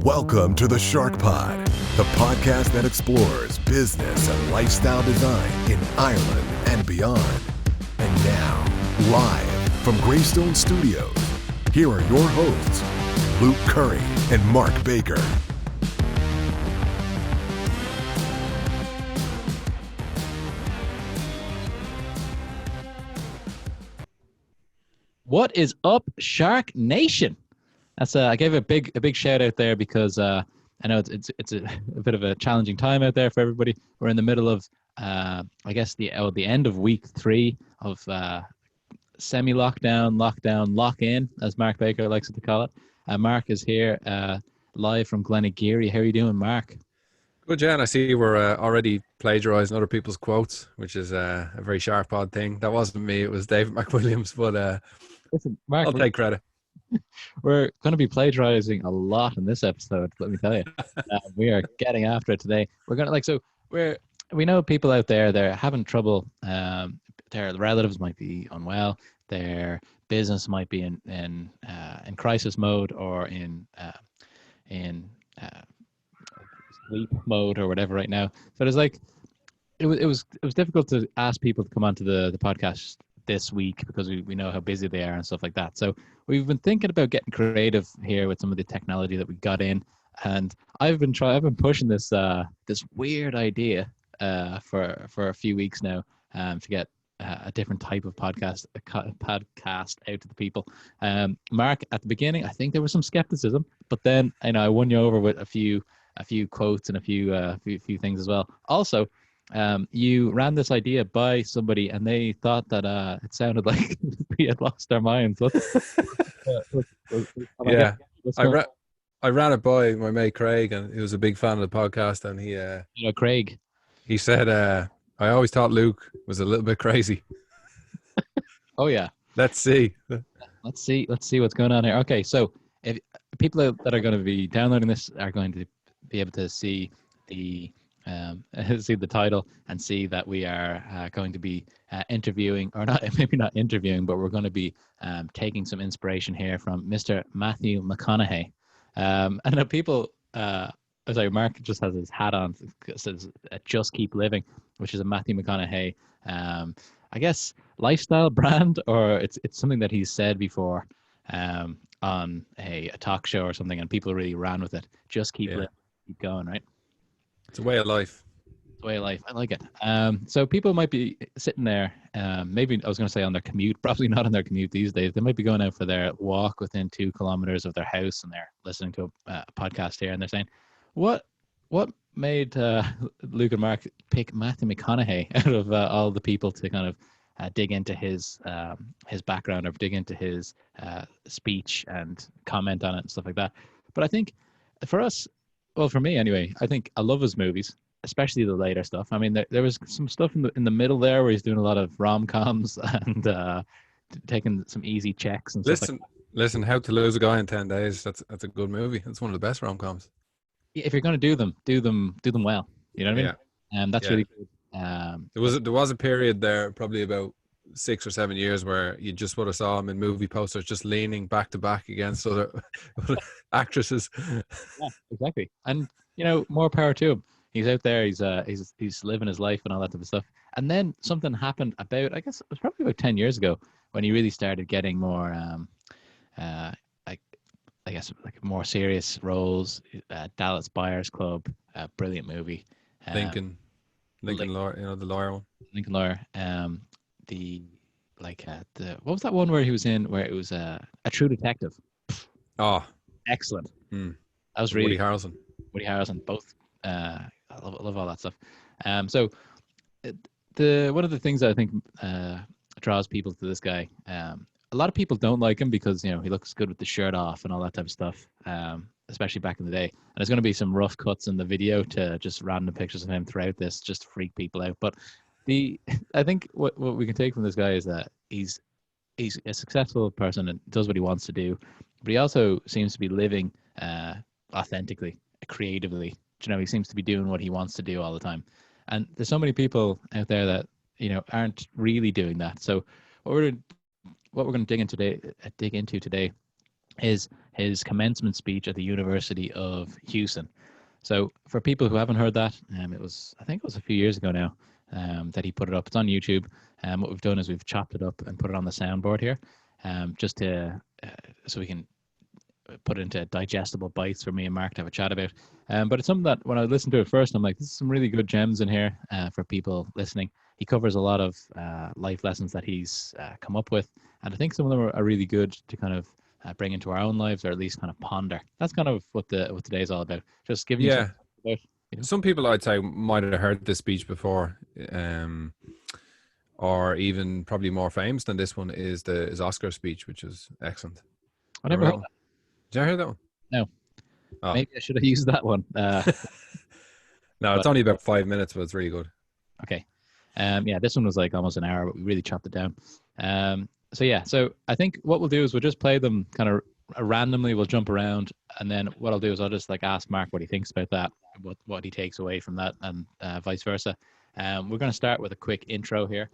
Welcome to the SharkPod, the podcast that explores business and lifestyle design in Ireland and beyond. And now, live from Greystone Studios, here are your hosts, Luke Curry and Mark Baker. What is up, SharkNation? That's I gave a big shout out there because I know it's a bit of a challenging time out there for everybody. We're in the middle of I guess the end of week 3 of semi-lockdown, lockdown, lock-in, as Mark Baker likes to call it. Mark is here live from Glenageary. How are you doing, Mark? Good, yeah, and I see we're already plagiarising other people's quotes, which is a very SharkPod thing. That wasn't me; it was David McWilliams, but Listen, Mark, I'll take credit. We're going to be plagiarizing a lot in this episode. Let me tell you, we are getting after it today. We're going to we know people out there, they're having trouble. Their relatives might be unwell. Their business might be in crisis mode or in sleep mode or whatever right now. So there's it was difficult to ask people to come onto the podcast this week because we know how busy they are and stuff like that. So we've been thinking about getting creative here with some of the technology that we got in, and I've been pushing this weird idea for a few weeks now to get a different type of podcast out to the people. Mark, at the beginning, I think there was some skepticism, but then I won you over with a few quotes and a few things as well. Also, you ran this idea by somebody and they thought that it sounded like we had lost our minds. Yeah, I ran it by my mate Craig, and he was a big fan of the podcast, and Craig, he said I always thought Luke was a little bit crazy. Oh yeah, let's see what's going on here. Okay, so if people that are going to be downloading this are going to be able to see the title and see that we are going to be interviewing, or not, maybe not interviewing, but we're going to be taking some inspiration here from Mr. Matthew McConaughey. I know people, sorry, Mark just has his hat on. It says "Just Keep Living," which is a Matthew McConaughey, I guess, lifestyle brand, or it's something that he's said before on a talk show or something, and people really ran with it. Just keep living, keep going, right? It's a way of life. It's a way of life. I like it. So people might be sitting there, maybe I was going to say on their commute, probably not on their commute these days. They might be going out for their walk within 2 kilometers of their house, and they're listening to a podcast here, and they're saying, what made Luke and Mark pick Matthew McConaughey out of all the people to kind of dig into his background or dig into his speech and comment on it and stuff like that? But I think for us, well, for me anyway, I think I love his movies, especially the later stuff. I mean, there was some stuff in the middle there where he's doing a lot of rom-coms and taking some easy checks and stuff. Listen, How to Lose a Guy in 10 Days. That's a good movie. It's one of the best rom-coms. If you're going to do them well. You know what I mean? Yeah. That's really good. There was a period there, probably about 6 or 7 years, where you just would have saw him in movie posters just leaning back to back against other actresses. Yeah, exactly. And more power to him. He's out there, he's living his life and all that type of stuff. And then something happened about, I guess it was probably about 10 years ago, when he really started getting more like more serious roles. Dallas Buyers Club, brilliant movie. Lincoln Lawyer, the lawyer one. Lincoln Lawyer. What was that one where he was in, where it was a True Detective? Oh, excellent. That was really Woody Harrelson, both. I love all that stuff. So one of the things that I think draws people to this guy, a lot of people don't like him because he looks good with the shirt off and all that type of stuff, especially back in the day. And there's going to be some rough cuts in the video to just random pictures of him throughout this, just to freak people out. But I think what we can take from this guy is that he's a successful person and does what he wants to do, but he also seems to be living authentically, creatively. He seems to be doing what he wants to do all the time. And there's so many people out there that aren't really doing that. So what we're going to dig into today his commencement speech at the University of Houston. So for people who haven't heard that, I think it was a few years ago now that he put it up. It's on YouTube. What we've done is we've chopped it up and put it on the soundboard here, just to so we can put it into digestible bites for me and Mark to have a chat about. But it's something that when I listened to it first, I'm like, this is some really good gems in here for people listening. He covers a lot of life lessons that he's come up with, and I think some of them are really good to kind of bring into our own lives, or at least kind of ponder. That's kind of what today's all about. Just giving you something about, Some people I'd say might have heard this speech before, or even probably more famous than this one is his Oscar speech, which is excellent. I never heard that. Did you hear that one? No. Oh. Maybe I should have used that one. No, it's only about 5 minutes, but it's really good. Okay. This one was like almost an hour, but we really chopped it down. So I think what we'll do is we'll just play them kind of randomly. We'll jump around, and then what I'll do is I'll just like ask Mark what he thinks about that, what he takes away from that, and vice versa. We're going to start with a quick intro here.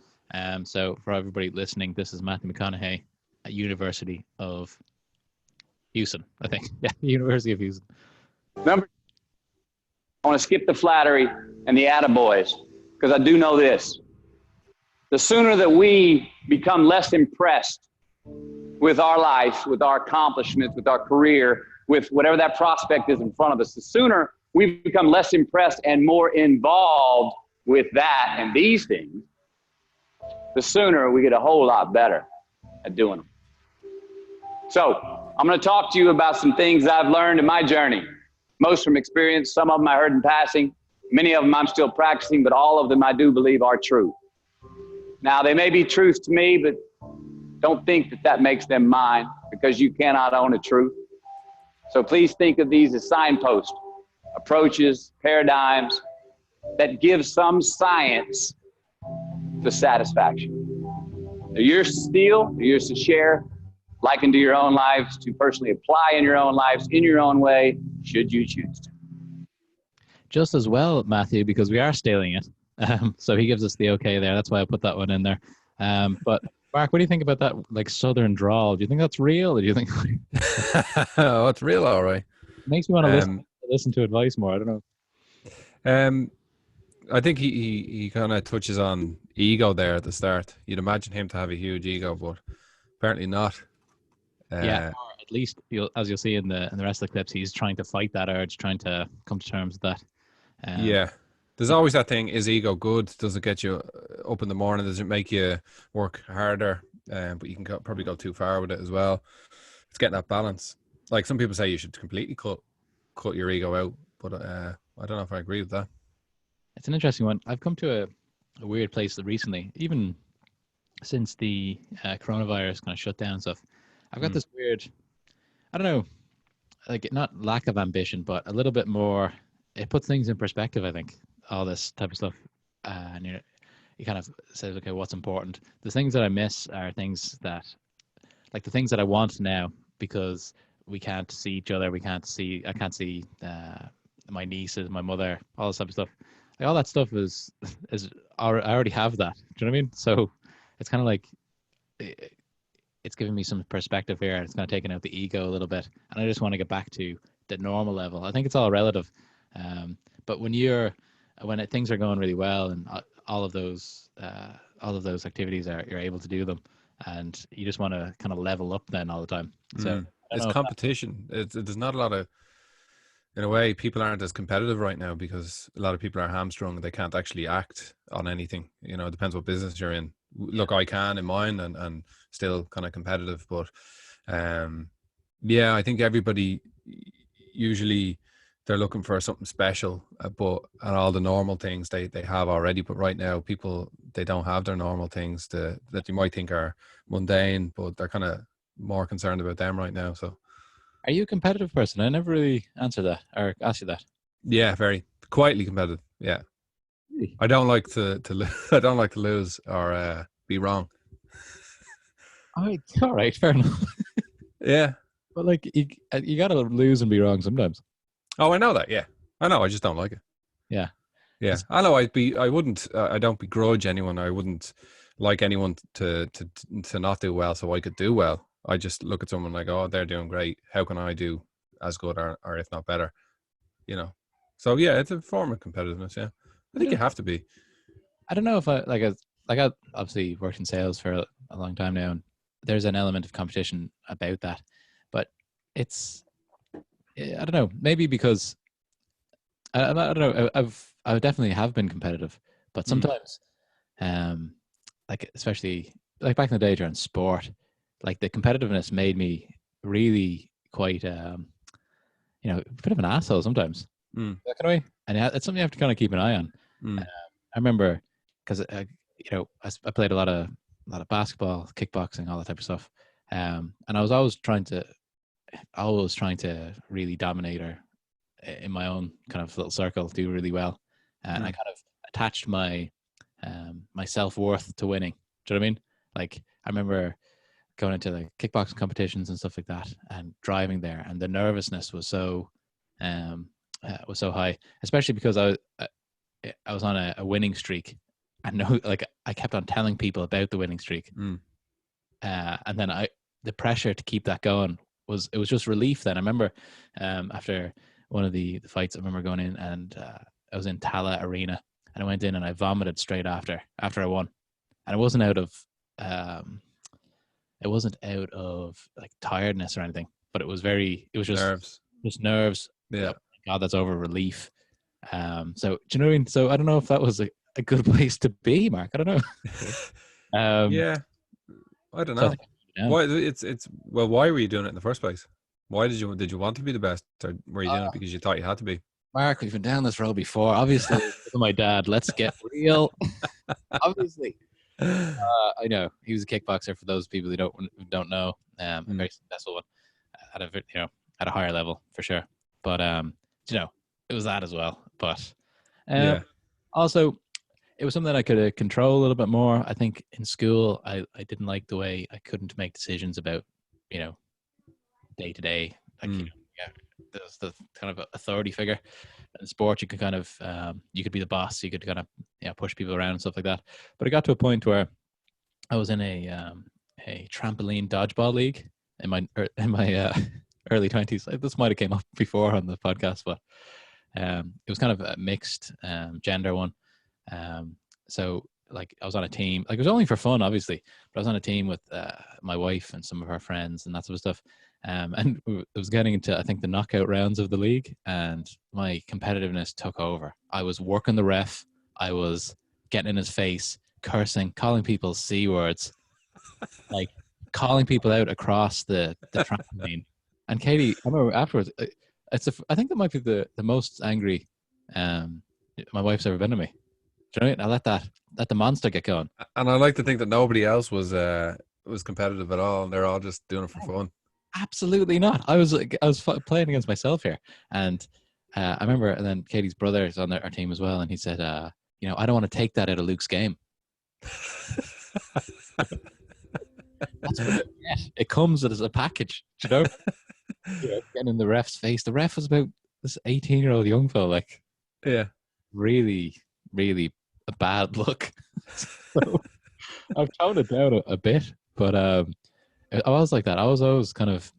So for everybody listening, this is Matthew McConaughey at University of Houston, I think. Yeah, University of Houston. Number, I want to skip the flattery and the attaboys, because I do know this. The sooner that we become less impressed with our life, with our accomplishments, with our career, with whatever that prospect is in front of us, the sooner we become less impressed and more involved with that and these things, the sooner we get a whole lot better at doing them. So I'm going to talk to you about some things I've learned in my journey, most from experience. Some of them I heard in passing. Many of them I'm still practicing, but all of them I do believe are true. Now, they may be truths to me, but don't think that makes them mine, because you cannot own a truth. So please think of these as signposts, approaches, paradigms that give some science to satisfaction. They're yours to steal, they're yours to share, liken to your own lives, to personally apply in your own lives, in your own way, should you choose to. Just as well, Matthew, because we are stealing it. So he gives us the okay there. That's why I put that one in there. But Mark, what do you think about that, like Southern drawl? Do you think that's real, or do you think Oh, it's real, all right. It makes me want to listen to advice more? I don't know. I think he kind of touches on ego there at the start. You'd imagine him to have a huge ego, but apparently not. Or at least as you'll see in the rest of the clips, he's trying to fight that urge, trying to come to terms with that. There's always that thing: is ego good? Does it get you up in the morning? Does it make you work harder? But you can probably go too far with it as well. It's getting that balance. Like some people say, you should completely cut your ego out, but I don't know if I agree with that. It's an interesting one. I've come to a weird place recently, even since the coronavirus kind of shut down stuff. I've got this weird, I don't know, like not lack of ambition, but a little bit more. It puts things in perspective, I think, all this type of stuff. And you kind of says, okay, what's important? The things that I miss are things that, like the things that I want now, because we can't see each other. I can't see my nieces, my mother, all this type of stuff. Like all that stuff is I already have that. Do you know what I mean? So it's kind of like it's giving me some perspective here. It's kind of taking out the ego a little bit, and I just want to get back to the normal level. I think it's all relative, but when things are going really well, and all of those activities you're able to do them, and you just want to kind of level up then all the time. So it's competition. There's not a lot of, in a way, people aren't as competitive right now because a lot of people are hamstrung. They can't actually act on anything. You know, it depends what business you're in. Look, I can in mine and still kind of competitive, but I think everybody usually they're looking for something special, but and all the normal things they have already. But right now, people, they don't have their normal things that you might think are mundane, but they're kind of more concerned about them right now. So, are you a competitive person? I never really answered that or asked you that. Yeah, very quietly competitive. Yeah, really? I don't like to I don't like to lose or be wrong. All right, fair enough. Yeah, but like you gotta lose and be wrong sometimes. Oh, I know that. Yeah, I know. I just don't like it. Yeah. I know. I don't begrudge anyone. I wouldn't like anyone to not do well so I could do well. I just look at someone like, oh, they're doing great. How can I do as good or if not better? You know. So yeah, it's a form of competitiveness. Yeah, I think you have to be. I don't know if I obviously worked in sales for a long time now, and there's an element of competition about that, but it's, I don't know, maybe because I don't know, I definitely have been competitive, but sometimes, like especially like back in the day during sport, like the competitiveness made me really quite, a bit of an asshole sometimes. That kind of way, and it's something you have to kind of keep an eye on. I remember because I played a lot of basketball, kickboxing, all that type of stuff, and I was always trying to really dominate or in my own kind of little circle do really well, and I kind of attached my my self-worth to winning. Do you know what I mean? Like I remember going into like kickboxing competitions and stuff like that, and driving there, and the nervousness was so high, especially because I was on a winning streak. And I kept on telling people about the winning streak, and then the pressure to keep that going was just relief. Then I remember after one of the fights, I remember going in and I was in Tala Arena, and I went in and I vomited straight after I won, and it wasn't out of like tiredness or anything, but it was just nerves. Yeah, God, that's over, relief. So do you know what I mean? So I don't know if that was a good place to be, Mark. I don't know. Yeah, I don't know. Why well, why were you doing it in the first place? Why did you want to be the best, or were you doing it because you thought you had to be? Mark, we've been down this road before. Obviously, with my dad. Let's get real. Obviously, I know he was a kickboxer. For those people who don't know, a very successful one at a higher level for sure. But it was that as well. But also, it was something I could control a little bit more. I think in school, I didn't like the way I couldn't make decisions about, day to day. There's the kind of authority figure. In sport, you could kind of, you could be the boss. You could kind of, push people around and stuff like that. But it got to a point where I was in a trampoline dodgeball league in my early 20s. This might have came up before on the podcast, but it was kind of a mixed gender one. So like I was on a team, like it was only for fun, obviously, but I was on a team with my wife and some of her friends and that sort of stuff. And it was getting into, I think, the knockout rounds of the league, and my competitiveness took over. I was working the ref. I was getting in his face, cursing, calling people C words, like calling people out across the trampoline. And Katie, I remember afterwards, I think that might be the most angry my wife's ever been to me. Do you know what I mean? I let the monster get going. And I like to think that nobody else was competitive at all, and they're all just doing it for fun. Absolutely not. I was playing against myself here, and I remember. And then Katie's brother is on our team as well, and he said, "I don't want to take that out of Luke's game." That's what it comes as a package, getting in the ref's face. The ref was about this 18-year-old young fella, like, really, really a bad look. So I've toned it down a bit, but I was like that. I was always kind of,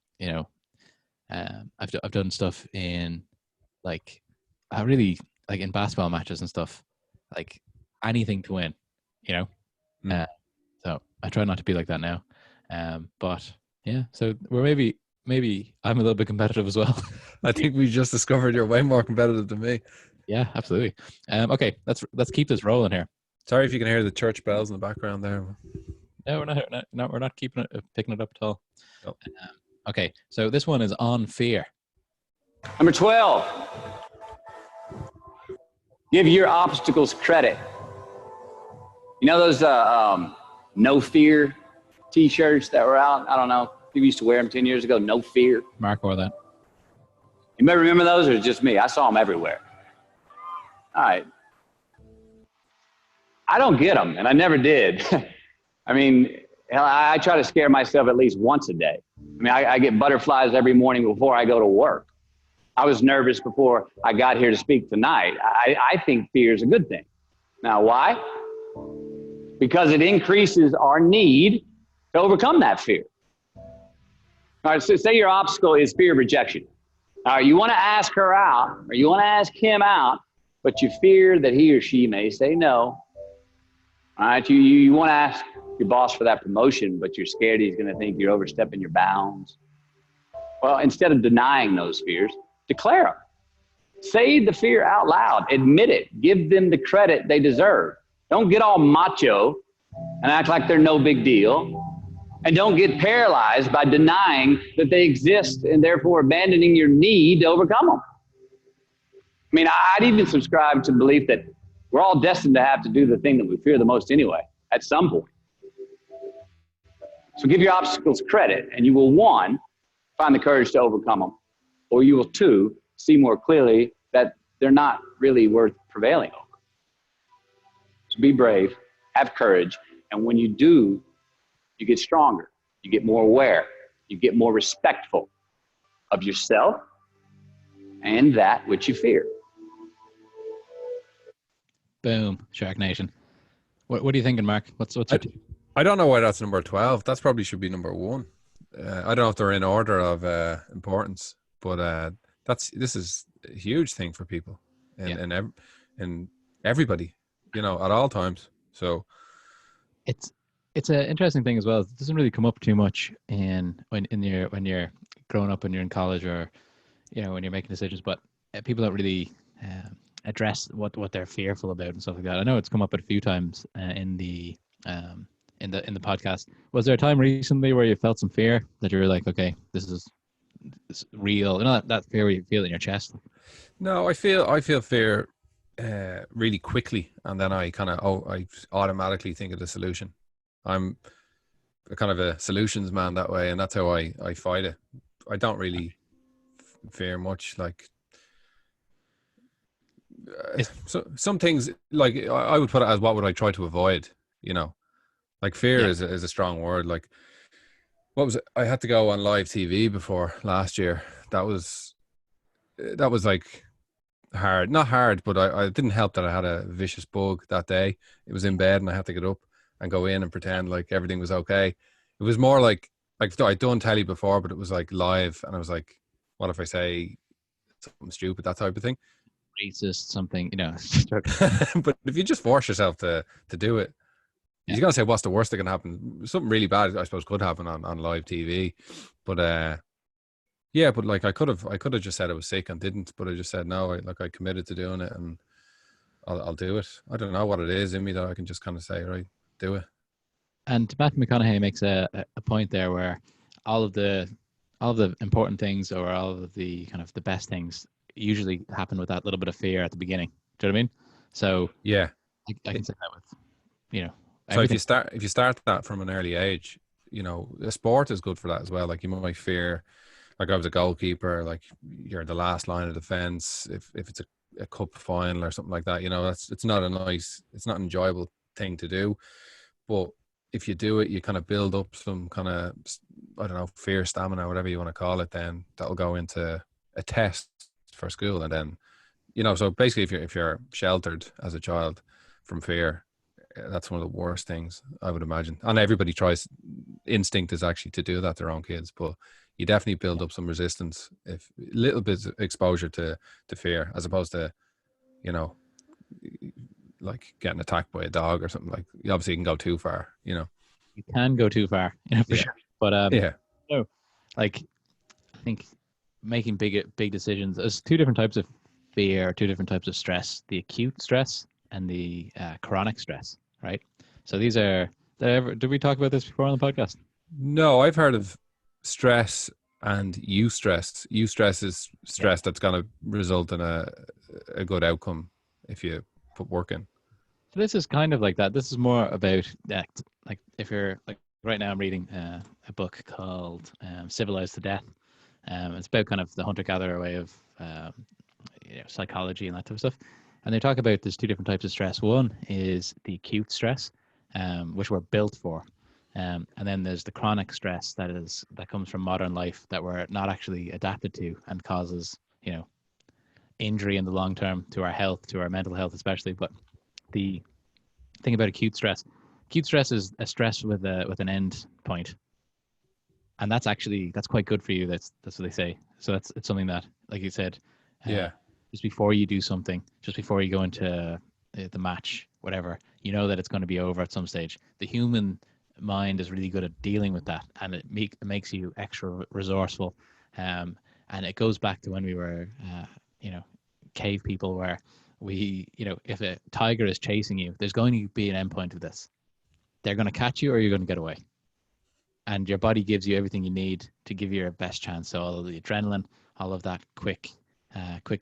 I've done stuff in, like, I really, like in basketball matches and stuff, like anything to win, so I try not to be like that now. But yeah, so we're maybe I'm a little bit competitive as well. I think we just discovered you're way more competitive than me. Yeah, absolutely. Okay, let's keep this rolling here. Sorry if you can hear the church bells in the background there. No, we're not picking it up at all. Nope. Okay, so this one is on fear. Number 12. Give your obstacles credit. You know those no fear T-shirts that were out? I don't know. People used to wear them 10 years ago. No fear. Mark wore that. You may remember those, or it's just me? I saw them everywhere. All right. I don't get them, and I never did. I mean, hell, I try to scare myself at least once a day. I mean, I get butterflies every morning before I go to work. I was nervous before I got here to speak tonight. I think fear is a good thing. Now, why? Because it increases our need to overcome that fear. All right, so say your obstacle is fear of rejection. All right, you want to ask her out, or you want to ask him out, but you fear that he or she may say no. All right, you want to ask your boss for that promotion, but you're scared he's going to think you're overstepping your bounds. Well, instead of denying those fears, declare them. Say the fear out loud. Admit it. Give them the credit they deserve. Don't get all macho and act like they're no big deal. And don't get paralyzed by denying that they exist and therefore abandoning your need to overcome them. I mean, I'd even subscribe to the belief that we're all destined to have to do the thing that we fear the most anyway, at some point. So give your obstacles credit, and you will, one, find the courage to overcome them, or you will, two, see more clearly that they're not really worth prevailing over. So be brave, have courage, and when you do, you get stronger, you get more aware, you get more respectful of yourself and that which you fear. Boom, Shark Nation. What are you thinking, Mark? What's your I don't know why that's number 12. That's probably should be number 1. I don't know if they're in order of importance, but this is a huge thing for people and everybody, at all times. So it's an interesting thing as well. It doesn't really come up too much when you're growing up and you're in college, or when you're making decisions. But people don't really address what they're fearful about and stuff like that. I know it's come up a few times in the podcast. Was there a time recently where you felt some fear that you were like, okay, this is real? That fear where you feel it in your chest? No, I feel fear really quickly, and then I automatically think of the solution. I'm a kind of a solutions man that way, and that's how I fight it. I don't really fear much. Like so some things, like I would put it as what would I try to avoid. Like fear is a strong word. Like what was it? I had to go on live TV before last year. That was like hard. Not hard, but I didn't help that I had a vicious bug that day. It was in bed and I had to get up and go in and pretend like everything was okay. It was more like I'd done telly before, but it was like live, and I was like, what if I say something stupid, that type of thing? Racist, something, But if you just force yourself to do it, you're gonna say, what's the worst that can happen? Something really bad, I suppose, could happen on live TV. But but like I could have just said I was sick and didn't, but I just said no. I committed to doing it, and I'll do it. I don't know what it is in me that I can just kind of say, right, do it. And Matthew McConaughey makes a point there where all of the important things, or all of the kind of the best things, usually happen with that little bit of fear at the beginning. Do you know what I mean? So yeah, I can say that with So if you start that from an early age, a sport is good for that as well. Like you might fear, like I was a goalkeeper, like you're the last line of defense. If it's a cup final or something like that, it's not an enjoyable thing to do. But if you do it, you kind of build up some kind of, I don't know, fear, stamina, whatever you want to call it. Then that'll go into a test for school, and then so basically, if you're sheltered as a child from fear, that's one of the worst things, I would imagine. And everybody tries, instinct is actually to do that to their own kids, but you definitely build up some resistance if a little bit of exposure to fear, as opposed to like getting attacked by a dog or something. Like obviously you can go too far. You can go too far, for sure. But like I think making big decisions, there's two different types of fear, two different types of stress: the acute stress and the chronic stress, right? So these are, did we talk about this before on the podcast? No, I've heard of stress and eustress. Eustress is stress that's going to result in a good outcome if you put work in. So this is kind of like that. This is more about that. Like if you're like, right now I'm reading a book called Civilized to Death. It's about kind of the hunter-gatherer way of psychology and that type of stuff. And they talk about there's two different types of stress. One is the acute stress, which we're built for. And then there's the chronic stress that comes from modern life that we're not actually adapted to, and causes, injury in the long term to our health, to our mental health especially. But the thing about acute stress is a stress with an end point. And that's quite good for you. That's what they say. So it's something that, like you said, just before you do something, just before you go into the match, whatever, you know that it's going to be over at some stage. The human mind is really good at dealing with that, and it makes you extra resourceful. And it goes back to when we were, cave people, where if a tiger is chasing you, there's going to be an end point of this. They're going to catch you, or you're going to get away. And your body gives you everything you need to give you your best chance. So all of the adrenaline, all of that quick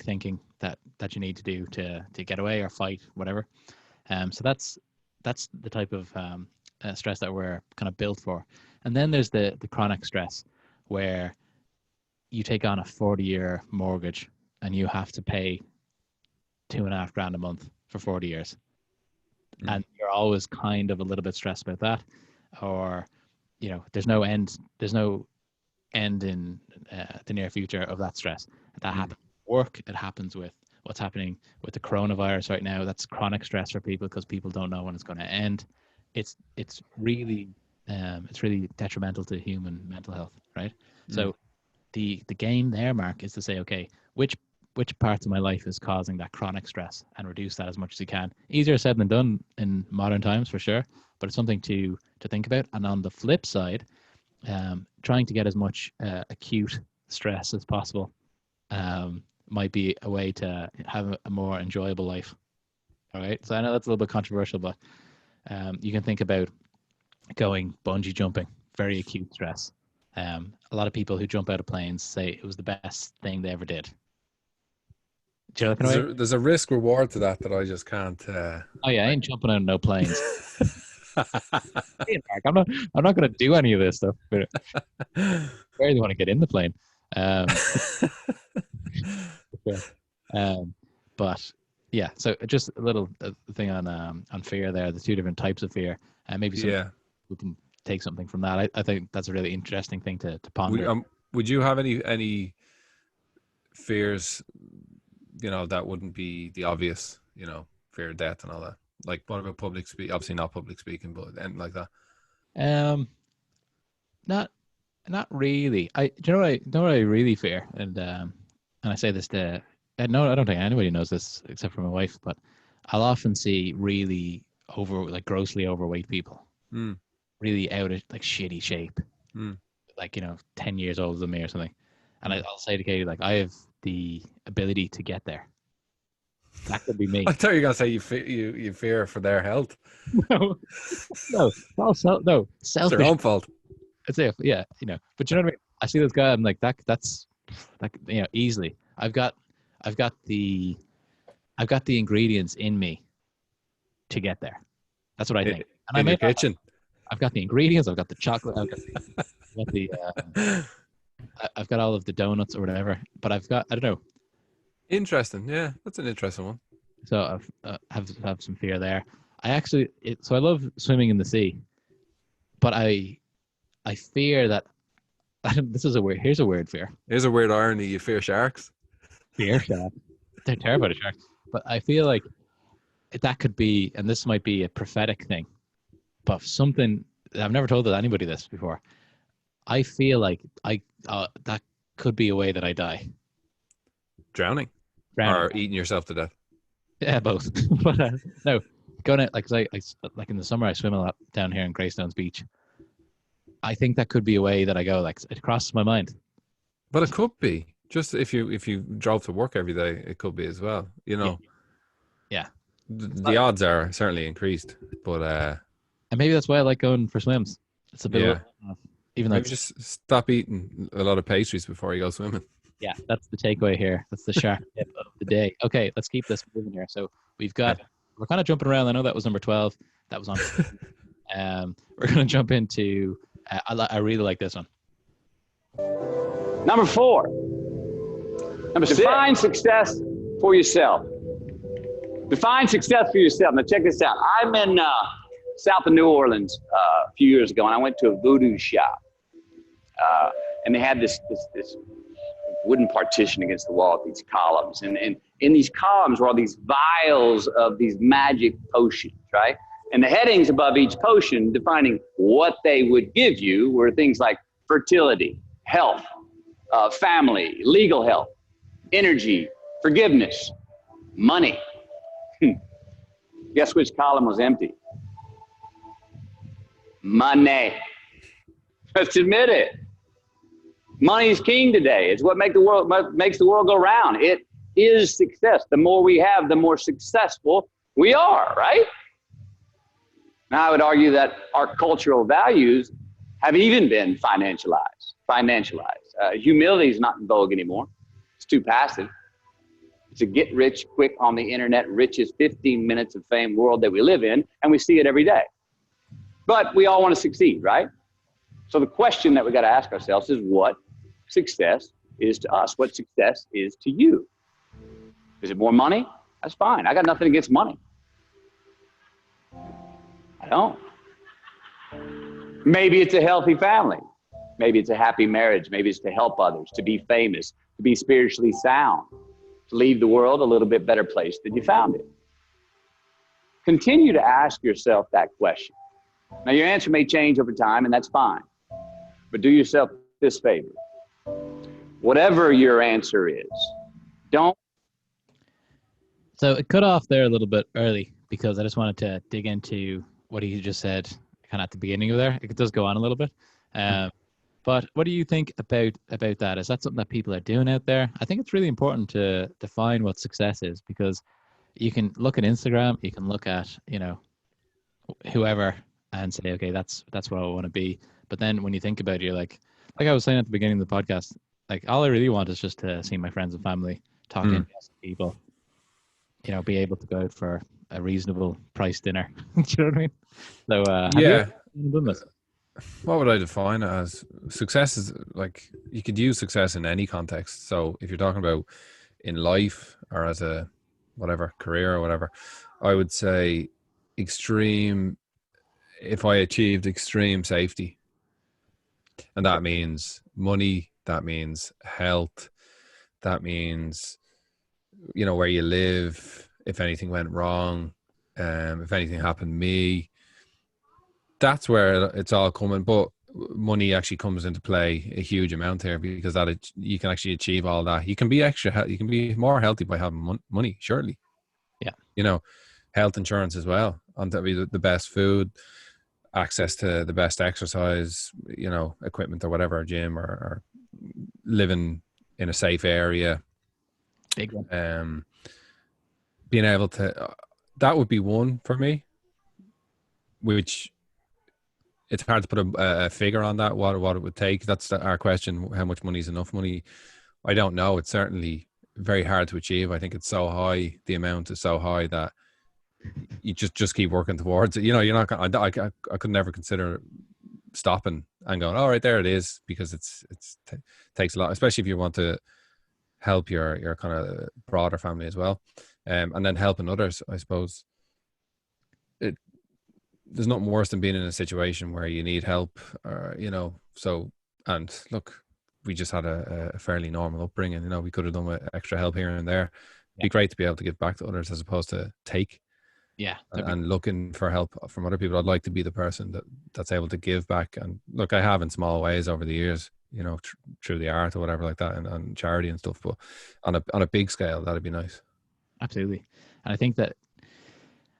thinking that you need to do to get away or fight, whatever. So that's the type of stress that we're kind of built for. And then there's the chronic stress, where you take on a 40-year mortgage and you have to pay $2,500 a month for 40 years. And you're always kind of a little bit stressed about that, or there's no end in the near future of that stress. That happens at work. It happens with what's happening with the coronavirus right now. That's chronic stress for people, because people don't know when it's going to end. It's really detrimental to human mental health, right? So the game there, Mark, is to say, okay, which parts of my life is causing that chronic stress, and reduce that as much as you can. Easier said than done in modern times, for sure, but it's something to think about. And on the flip side, trying to get as much acute stress as possible might be a way to have a more enjoyable life. All right. So I know that's a little bit controversial, but you can think about going bungee jumping, very acute stress. A lot of people who jump out of planes say it was the best thing they ever did. There's a risk reward to that I just can't. I ain't jumping out of no planes. Hey, Mark, I'm not going to do any of this stuff. But I really want to get in the plane. But yeah, so just a little thing on fear there. The two different types of fear, and maybe we can take something from that. I think that's a really interesting thing to ponder. Would you have any fears? That wouldn't be the obvious. Fear of death and all that. Like, what about public speak? Obviously not public speaking, but anything like that. Not really. Do you know what I really fear? And I say this to I don't think anybody knows this except for my wife, but I'll often see really grossly overweight people, really out of shitty shape, 10 years older than me or something. And I'll say to Katie, I have the ability to get there. That could be me. I thought you were gonna say you fear for their health. No, selfish. It's their own fault. It's But you know what I mean. I see this guy. I'm like, that's easily. I've got the ingredients in me to get there. That's what I think. And in your kitchen. I've got the ingredients. I've got the chocolate. I've got all of the donuts or whatever. But I don't know. Interesting. Yeah, that's an interesting one. So I have some fear there. I love swimming in the sea, but I fear that. Here's a weird fear. Here's a weird irony. You fear sharks. Fear sharks. They're terrified of sharks. But I feel like that could be, and this might be a prophetic thing, but something I've never told anybody this before. I feel like that could be a way that I die. Drowning. Or eating yourself to death. Yeah, both. But no, going out like in the summer I swim a lot down here in Greystones Beach. I think that could be a way that I go. It crosses my mind. But it could be. Just if you drove to work every day, it could be as well. Yeah. The odds are certainly increased, but and maybe that's why I like going for swims. It's a bit even though just stop eating a lot of pastries before you go swimming. Yeah, that's the takeaway here. That's the shark tip of the day. Okay, let's keep this moving here. So we're kind of jumping around. I know that was number 12. That was on. We're going to jump into. I really like this one. Number 4. Define success for yourself. Define success for yourself. Now check this out. I'm in south of New Orleans a few years ago, and I went to a voodoo shop, and they had this wooden partition against the wall with these columns, and in these columns were all these vials of these magic potions, right? And the headings above each potion defining what they would give you were things like fertility, health, family, legal health, energy, forgiveness, money. Guess which column was empty? Money. Let's admit it. Money is king today. It's what makes the world go round. It is success. The more we have, the more successful we are, right? Now, I would argue that our cultural values have even been financialized. Humility is not in vogue anymore. It's too passive. It's a get rich quick on the internet, richest 15 minutes of fame world that we live in, and we see it every day. But we all want to succeed, right? So the question that we got to ask ourselves is what success is to us, what success is to you. Is it more money? That's fine. I got nothing against money. I don't. Maybe it's a healthy family. Maybe it's a happy marriage. Maybe it's to help others, to be famous, to be spiritually sound, to leave the world a little bit better place than you found it. Continue to ask yourself that question. Now, your answer may change over time, and that's fine. But do yourself this favor. Whatever your answer is, don't. So it cut off there a little bit early because I just wanted to dig into what he just said kind of at the beginning of there. It does go on a little bit. But what do you think about that? Is that something that people are doing out there? I think it's really important to define what success is, because you can look at Instagram, you can look at, whoever and say, okay, that's what I want to be. But then when you think about it, you're like I was saying at the beginning of the podcast, like all I really want is just to see my friends and family, talking to people, be able to go out for a reasonable price dinner. Do you know what I mean? So have you done this? What would I define it as? Success is like, you could use success in any context. So if you're talking about in life or as a whatever career or whatever, I would say if I achieved extreme safety, and that means money, that means health, that means where you live, if anything went wrong, if anything happened to me, that's where it's all coming. But money actually comes into play a huge amount here, because you can actually achieve all that. You can be more healthy by having money, surely. Yeah. Health insurance as well, on top of the best food, access to the best exercise, equipment or whatever, gym, or living in a safe area. Big one. Being able to, that would be one for me, which it's hard to put a figure on that, what it would take. That's our question. How much money is enough money? I don't know. It's certainly very hard to achieve. I think it's so high. The amount is so high that you just keep working towards it. You're not gonna, I could never consider stopping and going, all right, there it is, because it takes a lot, especially if you want to help your kind of broader family as well. And then helping others, I suppose. There's nothing worse than being in a situation where you need help, so, and look, we just had a fairly normal upbringing. We could have done with extra help here and there. It'd be great to be able to give back to others as opposed to take. Yeah. And looking for help from other people. I'd like to be the person that's able to give back. And look, I have in small ways over the years, through the art or whatever like that, and charity and stuff. But on a big scale, that'd be nice. Absolutely. And I think that,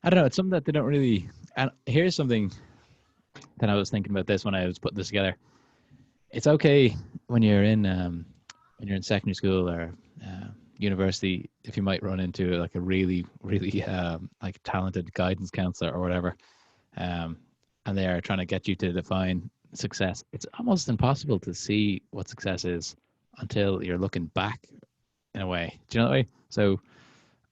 I don't know, it's something that they don't really, and here's something that I was thinking about this when I was putting this together. It's okay when you're in secondary school or university, if you might run into like a really, really like talented guidance counselor or whatever, and they are trying to get you to define success. It's almost impossible to see what success is until you're looking back, in a way. Do you know what I mean? So,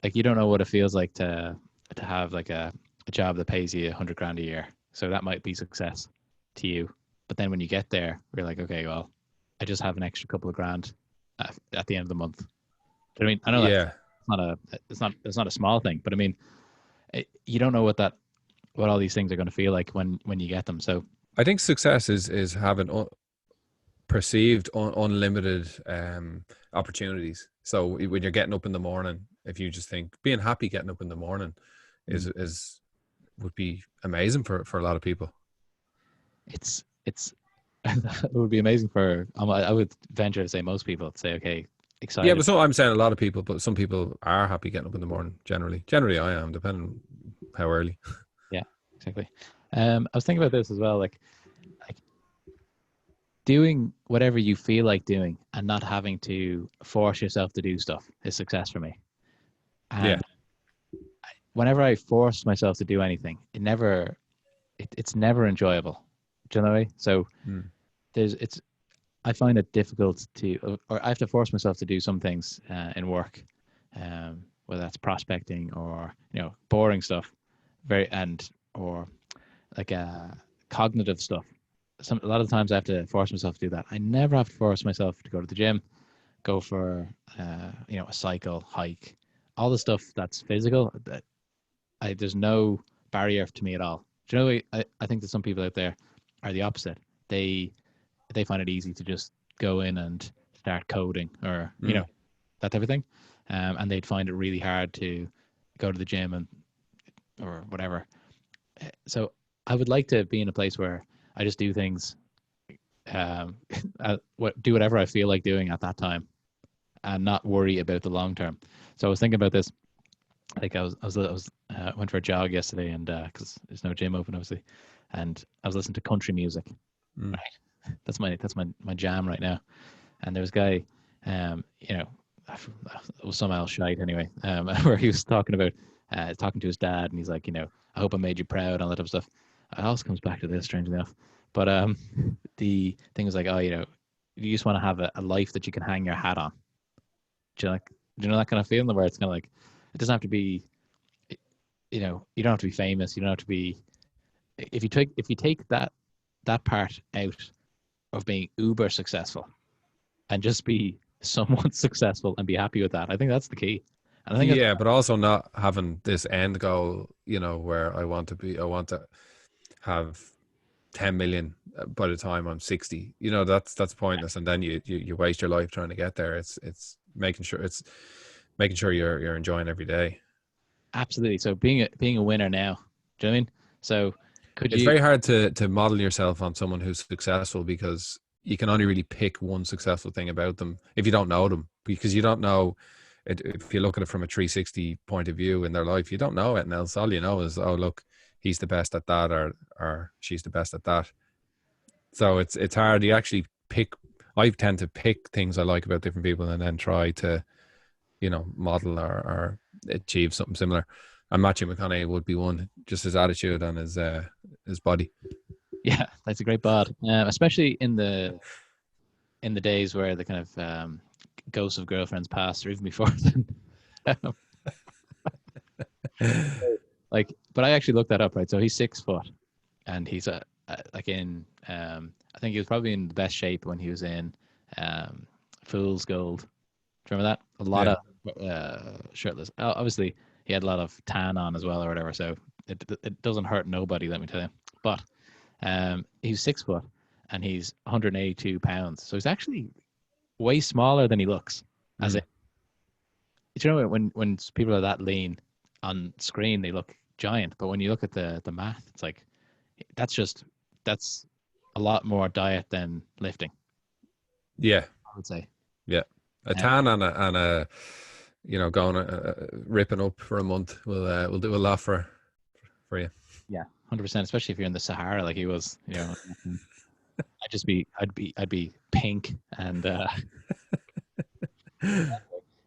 like, you don't know what it feels like to have like a job that pays you $100,000 a year. So that might be success to you. But then when you get there, you're like, okay, well, I just have an extra couple of grand at the end of the month. Do you know what I mean? I know it's not a small thing, but I mean, you don't know what all these things are going to feel like when you get them. So I think success is having perceived unlimited opportunities. So when you're getting up in the morning, if you just think being happy getting up in the morning would be amazing for a lot of people. It's it would be amazing for. I would venture to say most people say, okay, excited. Yeah, but so I'm saying a lot of people, but some people are happy getting up in the morning. Generally, I am, depending how early. Yeah, exactly. I was thinking about this as well, like doing whatever you feel like doing and not having to force yourself to do stuff is success for me. And Yeah. whenever I force myself to do anything, it's never enjoyable. Do you know what I mean? So I find it difficult or I have to force myself to do some things in work, whether that's prospecting or boring stuff, or like cognitive stuff. A lot of times I have to force myself to do that. I never have to force myself to go to the gym, go for a cycle, hike, all the stuff that's physical. There's no barrier to me at all. Do you know? I think that some people out there are the opposite. They find it easy to just go in and start coding or that type of thing, and they'd find it really hard to go to the gym or whatever. So I would like to be in a place where I just do things, do whatever I feel like doing at that time, and not worry about the long term. So I was thinking about this. Like I went for a jog yesterday, and because there's no gym open, obviously, and I was listening to country music. Right, that's my jam right now. And there was a guy, it was some else shite anyway, where he was talking about talking to his dad, and he's like, I hope I made you proud, and all that type of stuff. It also comes back to this, strangely enough. But the thing was like, you just want to have a life that you can hang your hat on. Do you know that kind of feeling where it's kind of like, it doesn't have to be, you don't have to be famous. You don't have to be. If you take that part out of being uber successful, and just be somewhat successful and be happy with that, I think that's the key. And I think but also not having this end goal, where I want to have 10 million by the time I'm 60. That's pointless, and then you waste your life trying to get there. It's making sure you're enjoying every day. Absolutely. So being a winner now. Do you know what I mean? So it's very hard to model yourself on someone who's successful, because you can only really pick one successful thing about them if you don't know them, because you don't know it. If you look at it from a 360 point of view in their life, you don't know anything else. All you know is, oh, look, he's the best at that, or she's the best at that. So it's hard. You actually pick. I tend to pick things I like about different people and then try to, model or achieve something similar. And Matthew McConaughey would be one, just his attitude and his body. Yeah, that's a great bod, especially in the days where the kind of ghosts of girlfriends passed, or even before then. But I actually looked that up, right? So he's 6 foot, and he's I think he was probably in the best shape when he was in Fool's Gold. Do you remember that? A lot of shirtless. Obviously, he had a lot of tan on as well, or whatever. So it doesn't hurt nobody, let me tell you. But he's 6 foot, and he's 182 pounds. So he's actually way smaller than he looks. When people are that lean on screen, they look giant. But when you look at the math, it's like that's a lot more diet than lifting. Yeah, I would say. Yeah, a tan and a going ripping up for a month will do a lot for you. Yeah, 100%. Especially if you're in the Sahara, like he was. I'd be pink and.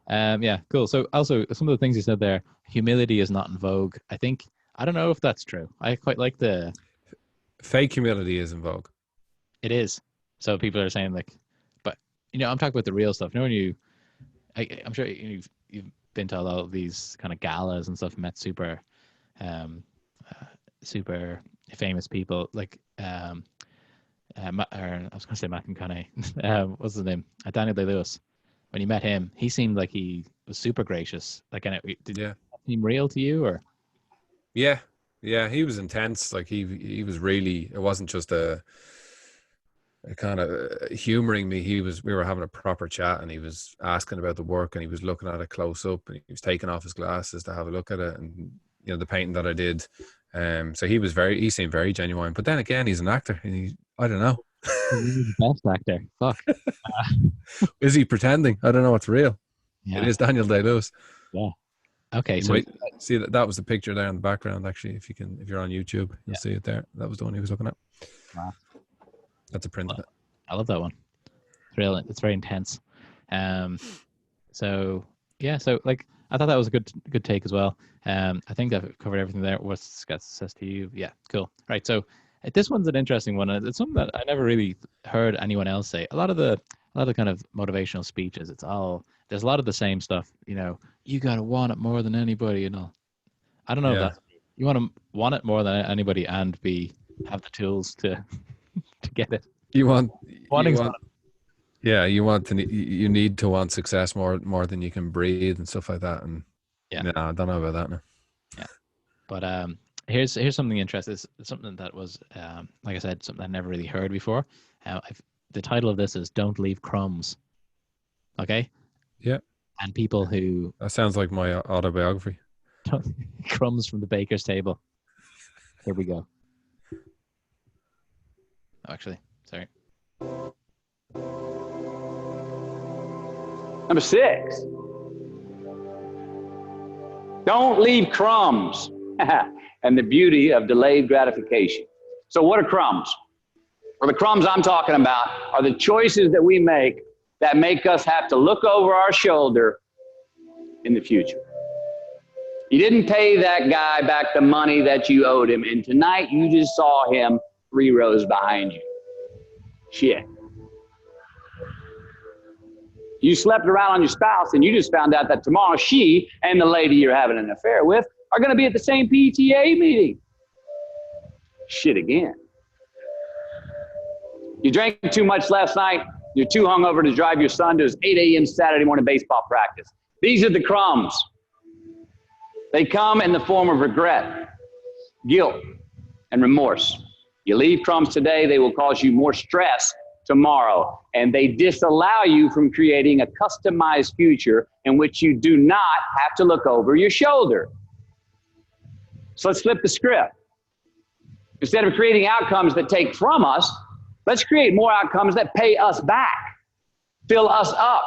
Yeah, cool. So also some of the things you said there, humility is not in vogue. I don't know if that's true. I quite like the fake humility is in vogue. It is. So people are saying like, but I'm talking about the real stuff. When I'm sure you've been to a lot of these kind of galas and stuff, met super famous people like I was going to say Matthew McConaughey. What's his name? Daniel Day-Lewis. When you met him, he seemed like he was super gracious. Like, did it seem real to you, or? Yeah, he was intense. Like he was really. It wasn't just a kind of humoring me. We were having a proper chat, and he was asking about the work, and he was looking at it close up, and he was taking off his glasses to have a look at it, and the painting that I did. So he seemed very genuine. But then again, he's an actor, and I don't know. He's the best actor. Fuck. Is he pretending? I don't know what's real. Yeah. It is Daniel Day-Lewis. Yeah. Okay. You So might see that was the picture there in the background. Actually, if you're on YouTube, you'll see it there. That was the one he was looking at. Wow. That's a print. I love that one. It's very intense. So yeah. So like, I thought that was a good take as well. I think I've covered everything there. What Scott says to you? Yeah. Cool. Right. So this one's an interesting one. It's something that I never really heard anyone else say. A lot of the kind of motivational speeches, there's a lot of the same stuff. You gotta want it more than anybody. I don't know if that's, you want it more than anybody and have the tools to get it. You need to want success more than you can breathe and stuff like that. And I don't know about that now. Yeah, but here's something interesting. It's something that was, like I said, something I never really heard before. The title of this is "Don't Leave Crumbs." Okay. Yeah. And people who that sounds like my autobiography. Crumbs from the baker's table. Here we go. Oh, actually, sorry. Number 6. Don't leave crumbs. And the beauty of delayed gratification. So what are crumbs? Well, the crumbs I'm talking about are the choices that we make that make us have to look over our shoulder in the future. You didn't pay that guy back the money that you owed him, and tonight you just saw him 3 rows behind you. Shit. You slept around on your spouse, and you just found out that tomorrow she and the lady you're having an affair with are going to be at the same PTA meeting. Shit again. You drank too much last night. You're too hungover to drive your son to his 8 a.m. Saturday morning baseball practice. These are the crumbs. They come in the form of regret, guilt, and remorse. You leave crumbs today, they will cause you more stress tomorrow. And they disallow you from creating a customized future in which you do not have to look over your shoulder. So let's flip the script. Instead of creating outcomes that take from us, let's create more outcomes that pay us back, fill us up,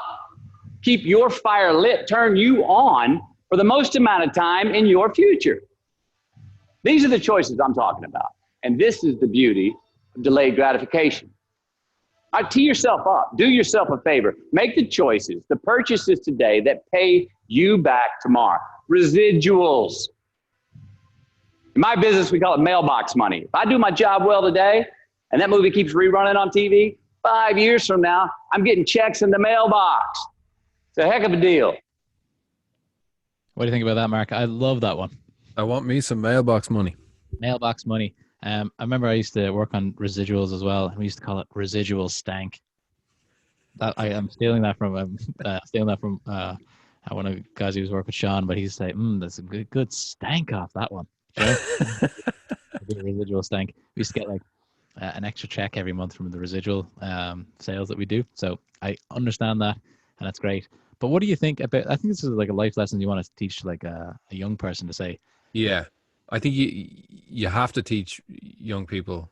keep your fire lit, turn you on for the most amount of time in your future. These are the choices I'm talking about. And this is the beauty of delayed gratification. All right, tee yourself up. Do yourself a favor. Make the choices, the purchases today that pay you back tomorrow. Residuals. In my business, we call it mailbox money. If I do my job well today, and that movie keeps rerunning on TV, 5 years from now, I'm getting checks in the mailbox. It's a heck of a deal. What do you think about that, Mark? I love that one. I want me some mailbox money. Mailbox money. I remember I used to work on residuals as well. We used to call it residual stank. That I'm stealing that from one of the guys who was working with Sean, but he used to say, "There's a good stank off that one." You know? Residual stank. We used to get like an extra check every month from the residual sales that we do. So I understand that, and that's great. But what do you think about? I think this is like a life lesson you want to teach like a young person to say. Yeah, I think you have to teach young people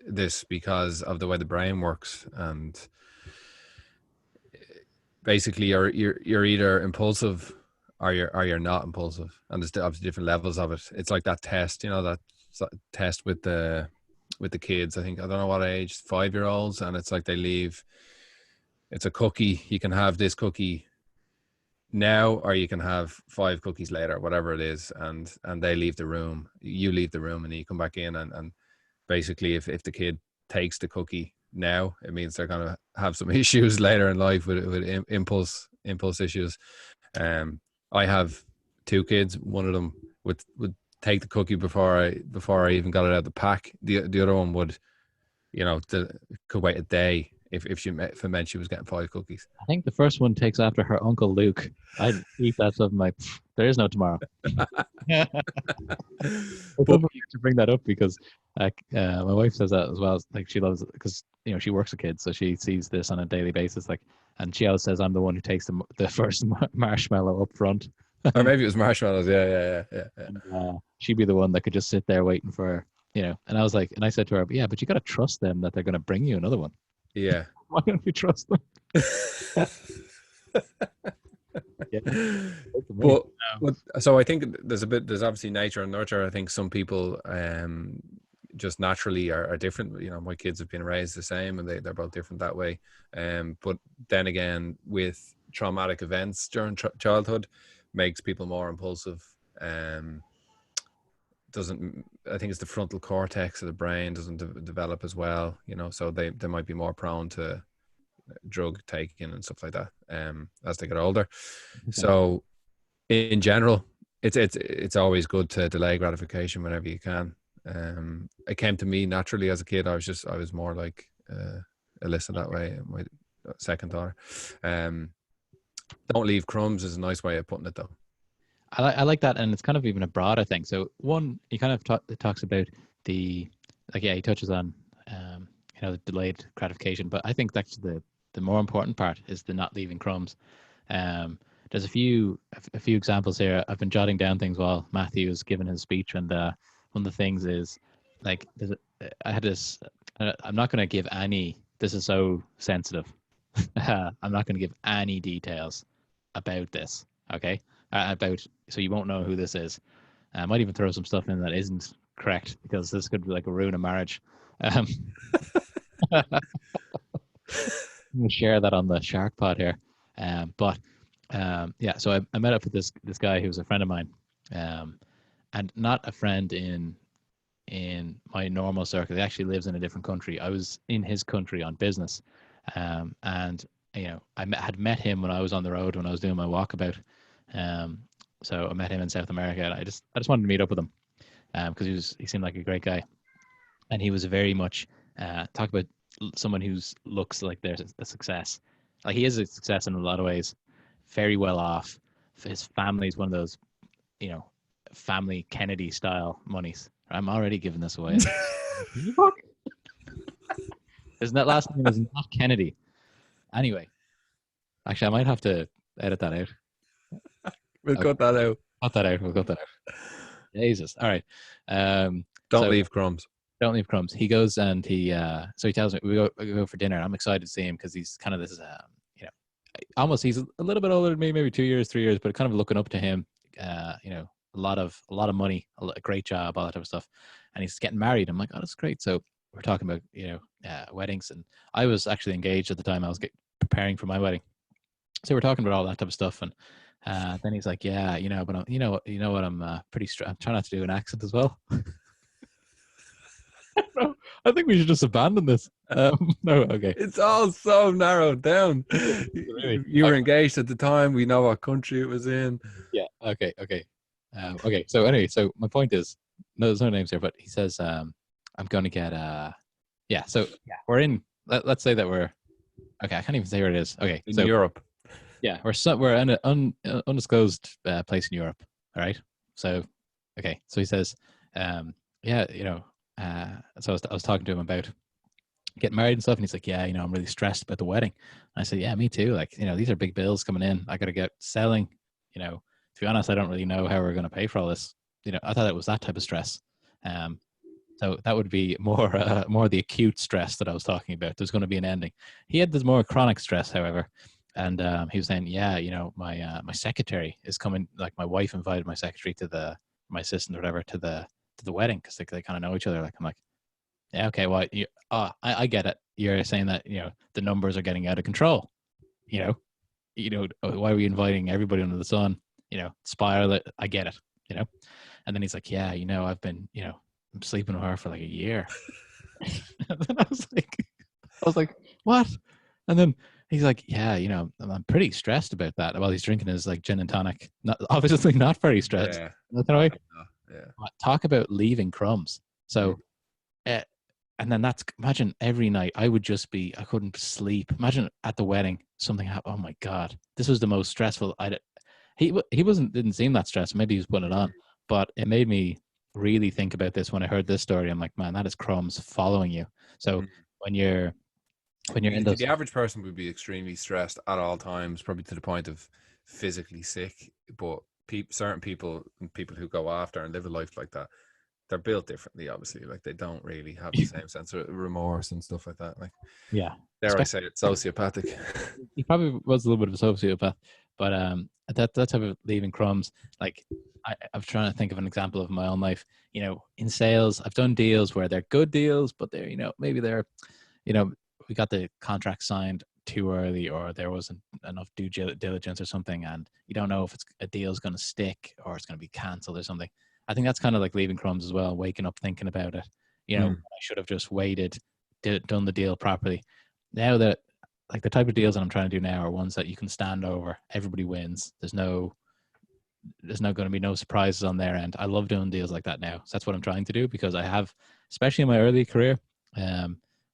this because of the way the brain works, and basically you're either impulsive or you're not impulsive, and there's obviously different levels of it. It's like that test, that test with the kids. I think, I don't know what age, 5-year-olds, and it's like they leave. It's a cookie. You can have this cookie now, or you can have 5 cookies later, whatever it is, and they leave the room. You leave the room, and then you come back in, and basically, if the kid takes the cookie now, it means they're going to have some issues later in life with impulse issues. I have 2 kids. One of them would take the cookie before I even got it out of the pack. The other one would, could wait a day if it meant she was getting 5 cookies. I think the first one takes after her uncle Luke. I'd eat that stuff. I'm like, there is no tomorrow. It's funny to bring that up because my wife says that as well. Like, she loves it because she works with kids, so she sees this on a daily basis. Like, and she always says I'm the one who takes the first marshmallow up front. Or maybe it was marshmallows. Yeah. And, she'd be the one that could just sit there waiting for you know. And I was like, and I said to her, yeah, but you got to trust them that they're going to bring you another one. Yeah. Why don't you trust them? Yeah. But so I think there's obviously nature and nurture. I think some people just naturally are different. You know, my kids have been raised the same, and they're both different that way. But then again, with traumatic events during childhood, makes people more impulsive. Doesn't, I think it's the frontal cortex of the brain doesn't develop as well. You know, so they might be more prone to drug taking and stuff like that as they get older. So in general, it's always good to delay gratification whenever you can. It came to me naturally as a kid. I was more like Alyssa that way, my second daughter. Don't leave crumbs is a nice way of putting it, though. I like that, and it's kind of even a broader thing. So one, he kind of talks about he touches on the delayed gratification, but I think that's the more important part is the not leaving crumbs. There's a few examples here. I've been jotting down things while Matthew was giving his speech, and one of the things is like I had this. I'm not going to give any. This is so sensitive. I'm not going to give any details about this. Okay, so you won't know who this is. I might even throw some stuff in that isn't correct because this could like ruin a marriage. We'll share that on the SharkPod here. So I met up with this guy who was a friend of mine, and not a friend in my normal circle. He actually lives in a different country. I was in his country on business, and you know I had met him when I was on the road when I was doing my walkabout. So I met him in South America, and I just wanted to meet up with him because he seemed like a great guy, and he was very much talk about someone who looks like they're a success. Like he is a success in a lot of ways, very well off. His family is one of those, you know, family Kennedy style monies. I'm already giving this away. Isn't that last name is not Kennedy? Anyway, actually, I might have to edit that out. We'll cut that out. We'll cut that out. Jesus. All right. Don't leave crumbs. Don't leave crumbs. He goes and he tells me we go for dinner. I'm excited to see him because he's kind of this almost he's a little bit older than me, maybe 2 years, 3 years, but kind of looking up to him. A lot of money, a great job, all that type of stuff, and he's getting married. I'm like, oh, that's great. So we're talking about weddings, and I was actually engaged at the time. I was preparing for my wedding, so we're talking about all that type of stuff, and then he's like, yeah, but you know what, I'm pretty I'm trying not to do an accent as well. I think we should just abandon this. No, okay. It's all so narrowed down. You were engaged at the time. We know what country it was in. Yeah. Okay. Okay. So anyway, so my point is, no, there's no names here, but he says, I'm going to get, we're in, let's say that we're, okay, I can't even say where it is. Okay. In Europe. Yeah. We're in an undisclosed place in Europe. All right. So, okay. So he says, so I was talking to him about getting married and stuff, and he's like, yeah, I'm really stressed about the wedding. And I said, yeah, me too. Like, these are big bills coming in. I got to get selling. To be honest, I don't really know how we're going to pay for all this. I thought it was that type of stress. So that would be more the acute stress that I was talking about. There's going to be an ending. He had this more chronic stress, however, and he was saying, yeah, my secretary is coming. Like, my wife invited my secretary my assistant or whatever to the wedding because they kind of know each other. Like, I'm like, yeah, okay, well, I get it. You're saying that the numbers are getting out of control. Why are we inviting everybody under the sun? Spiral it. I get it. And then he's like, yeah, I've been I'm sleeping with her for like a year. And then I was like, what? And then he's like, yeah, I'm pretty stressed about that. While he's drinking his like gin and tonic, obviously not very stressed. Yeah. Nothing right. Yeah. Talk about leaving crumbs. So, and then imagine every night I couldn't sleep. Imagine at the wedding something happened. Oh my God, this was the most stressful. He didn't seem that stressed. Maybe he was putting it on, but it made me really think about this when I heard this story. I'm like, man, that is crumbs following you. So when you're in those, the average person would be extremely stressed at all times, probably to the point of physically sick. But certain people who go after and live a life like that, they're built differently, obviously. Like, they don't really have the same sense of remorse and stuff like that. Like, Yeah. dare I say it, sociopathic. He probably was a little bit of a sociopath, but that type of leaving crumbs, like I'm trying to think of an example of my own life. You know, in sales, I've done deals where they're good deals, but they're, you know, maybe they're, you know, we got the contract signed too early, or there wasn't enough due diligence or something, and you don't know if a deal's going to stick or it's going to be cancelled or something. I think that's kind of like leaving crumbs as well, waking up thinking about it. You know, I should have just waited, done the deal properly. Now that, like, the type of deals that I'm trying to do now are ones that you can stand over, everybody wins. There's not going to be no surprises on their end. I love doing deals like that now. So that's what I'm trying to do, because I have, especially in my early career,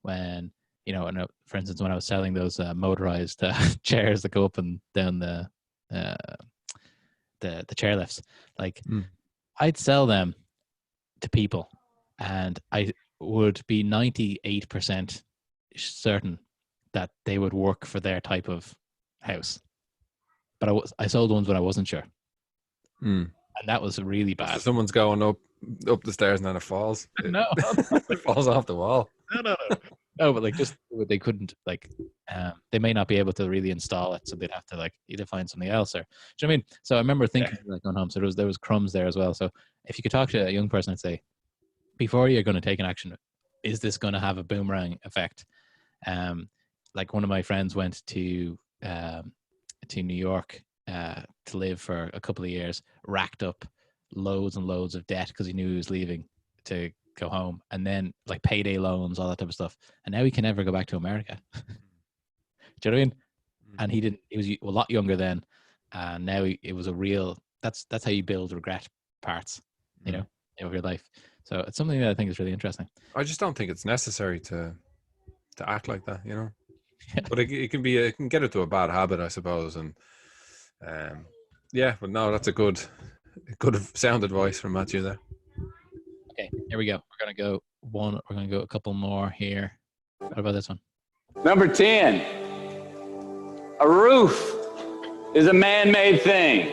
when, you know, for instance, when I was selling those motorized chairs that go up and down the chair lifts, like I'd sell them to people, and I would be 98% certain that they would work for their type of house. But I sold ones when I wasn't sure. And that was really bad. So someone's going up the stairs and then it falls. No. It falls off the wall. No. No, but like, just they couldn't, like, they may not be able to really install it, so they'd have to, like, either find something else, or, do you know what I mean? So I remember thinking, like, going home, so there was crumbs there as well. So if you could talk to a young person and say, before you're going to take an action, is this going to have a boomerang effect? Like, one of my friends went to New York to live for a couple of years, racked up loads and loads of debt because he knew he was leaving to go home, and then, like, payday loans, all that type of stuff, and now he can never go back to America. Do you know what I mean? And he was a lot younger then, and now it was a real, that's how you build regret parts, you know, of your life. So it's something that I think is really interesting. I just don't think it's necessary to act like that, you know. But it can get into a bad habit, I suppose. And but no, that's a good sound advice from Matthew there. Okay, here we go. We're gonna go a couple more here. What about this one? Number 10, a roof is a man-made thing.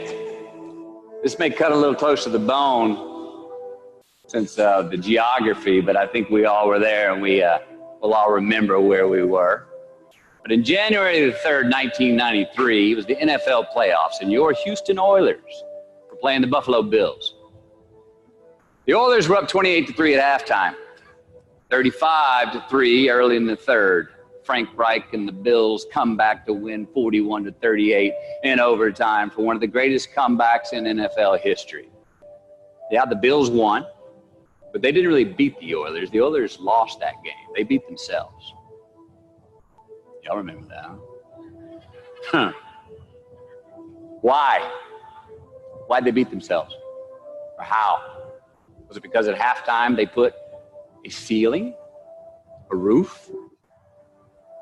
This may cut a little close to the bone since the geography, but I think we all were there, and we'll all remember where we were. But in January the 3rd, 1993, it was the NFL playoffs, and your Houston Oilers were playing the Buffalo Bills. The Oilers were up 28-3 at halftime, 35-3 early in the third. Frank Reich and the Bills come back to win 41-38 in overtime for one of the greatest comebacks in NFL history. Yeah, the Bills won, but they didn't really beat the Oilers. The Oilers lost that game. They beat themselves. Y'all remember that, huh? Why? Why'd they beat themselves? Or how? Was it because at halftime they put a ceiling, a roof,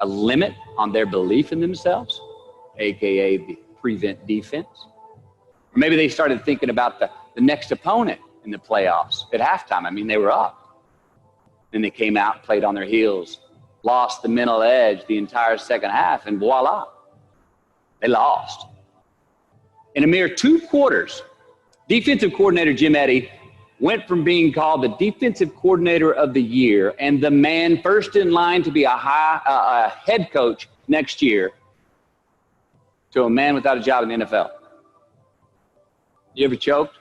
a limit on their belief in themselves, aka the prevent defense? Or maybe they started thinking about the next opponent in the playoffs at halftime. I mean, they were up. Then they came out and played on their heels, lost the mental edge the entire second half, and voila, they lost. In a mere 2 quarters, defensive coordinator Jim Eddy went from being called the defensive coordinator of the year and the man first in line to be a head coach next year to a man without a job in the NFL. You ever choked?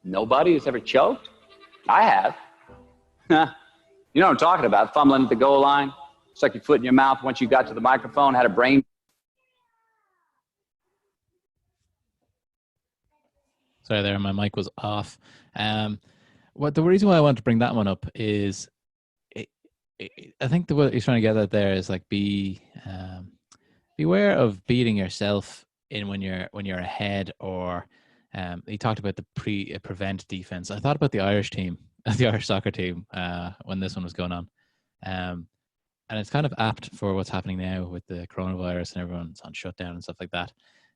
Nobody has ever choked? I have. You know what I'm talking about, fumbling at the goal line, stuck your foot in your mouth once you got to the microphone, had a brain. Sorry there, my mic was off. The reason why I want to bring that one up is, I think what he's trying to get at there is, like, beware of beating yourself in when you're ahead, or he talked about the prevent defense. I thought about the Irish team, the Irish soccer team, when this one was going on, and it's kind of apt for what's happening now with the coronavirus and everyone's on shutdown and stuff like that.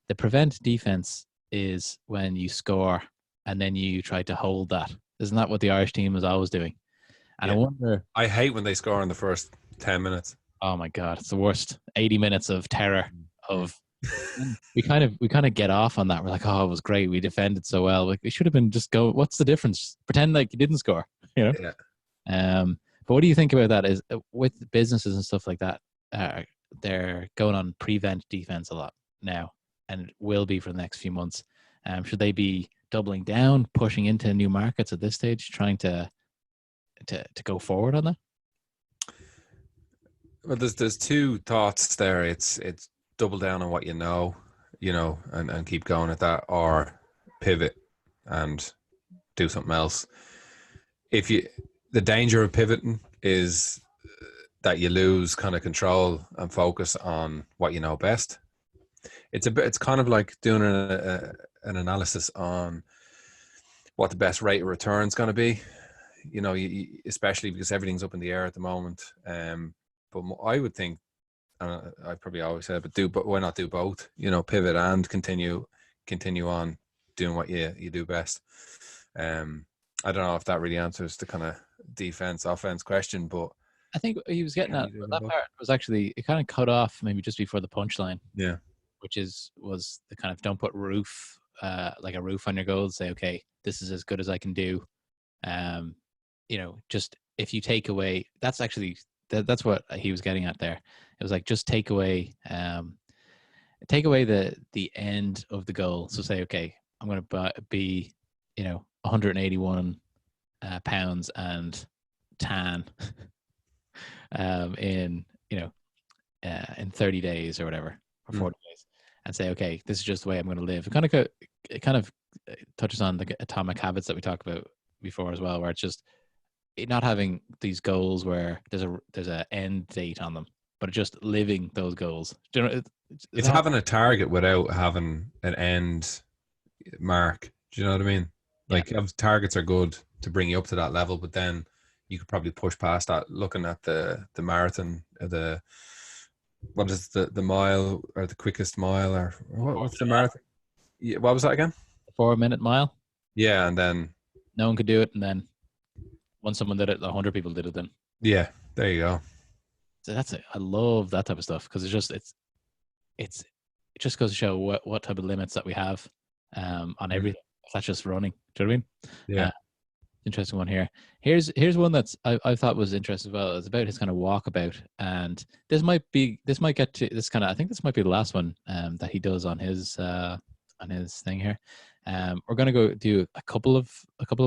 The prevent defense is when you score and then you try to hold that. Isn't that what the Irish team is always doing? And yeah. I wonder, I hate when they score in the first 10 minutes. Oh my God, it's the worst. 80 minutes of terror, of We kind of get off on that. We're like, oh, it was great. We defended so well. Like, we should have been just go. What's the difference? Pretend like you didn't score. Yeah. But what do you think about that? Is with businesses and stuff like that, they're going on prevent defense a lot now, and will be for the next few months. Should they be doubling down, pushing into new markets at this stage, trying to go forward on that? Well, there's two thoughts there. It's double down on what you know, and keep going at that, or pivot and do something else. The danger of pivoting is that you lose kind of control and focus on what you know best. It's kind of like doing an analysis on what the best rate of return is going to be, especially because everything's up in the air at the moment. But I would think, and I probably always said, but why not do both? Pivot and continue on doing what you do best. I don't know if that really answers the kind of defense offense question, but I think he was getting at that part was actually, it kind of cut off maybe just before the punchline. Yeah. Which was the kind of, don't put like a roof on your goals. Say, okay, this is as good as I can do. Just if you take away, that's actually, that's what he was getting at there. It was like, just take away the end of the goal. So say, okay, I'm going to be, 181 pounds and tan in 30 days or whatever, or 40 days, and say, okay, this is just the way I'm going to live. It kind of touches on the atomic habits that we talked about before as well, where it's just not having these goals where there's a end date on them, but just living those goals. It's having a target without having an end mark. Do you know what I mean? Like, targets are good to bring you up to that level, but then you could probably push past that. Looking at the marathon, what is the mile, or the quickest mile, or what's the marathon? Yeah, what was that again? 4-minute mile. Yeah, and then no one could do it, and then once someone did it, 100 people did it. Then yeah, there you go. So that's it. I love that type of stuff, because it just goes to show what type of limits that we have on everything. That's just running. Do you know what I mean? Yeah. Interesting one here. Here's one that's I thought was interesting as well. It's about his kind of walkabout, and this might get to this kind of, I think this might be the last one that he does on his thing here. We're gonna go do a couple of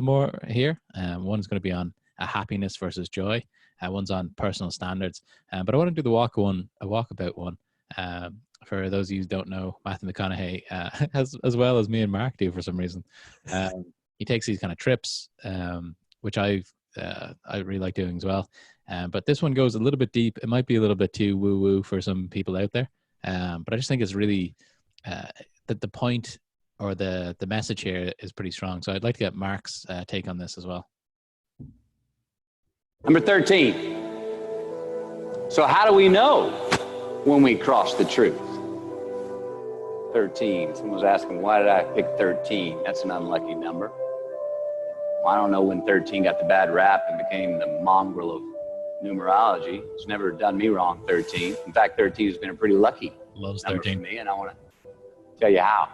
more here. One's gonna be on happiness versus joy. One's on personal standards. But I want to do a walkabout one. For those of you who don't know, Matthew McConaughey, as well as me and Mark do for some reason. He takes these kind of trips, which I really like doing as well. But this one goes a little bit deep. It might be a little bit too woo-woo for some people out there. But I just think it's really that the point or the message here is pretty strong. So I'd like to get Mark's take on this as well. Number 13. So how do we know when we cross the truth? 13. Someone was asking, why did I pick 13? That's an unlucky number. Well, I don't know when 13 got the bad rap and became the mongrel of numerology. It's never done me wrong, 13. In fact, 13 has been a pretty lucky number 13 for me, and I want to tell you how.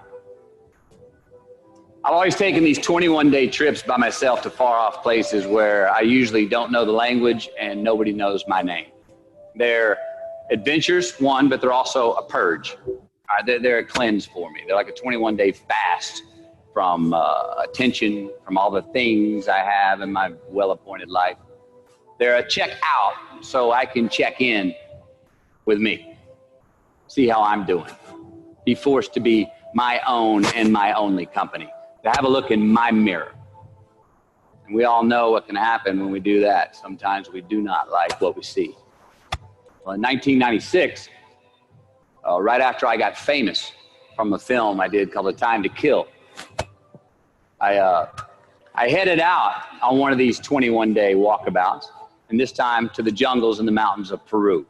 I've always taken these 21-day trips by myself to far-off places where I usually don't know the language and nobody knows my name. They're adventures, one, but they're also a purge. They're a cleanse for me. They're like a 21-day fast from attention, from all the things I have in my well-appointed life. They're a check out so I can check in with me, see how I'm doing, be forced to be my own and my only company, to have a look in my mirror. And we all know what can happen when we do that. Sometimes we do not like what we see. Well, in 1996, right after I got famous from a film I did called A Time to Kill, I headed out on one of these 21-day walkabouts, and this time to the jungles and the mountains of Peru.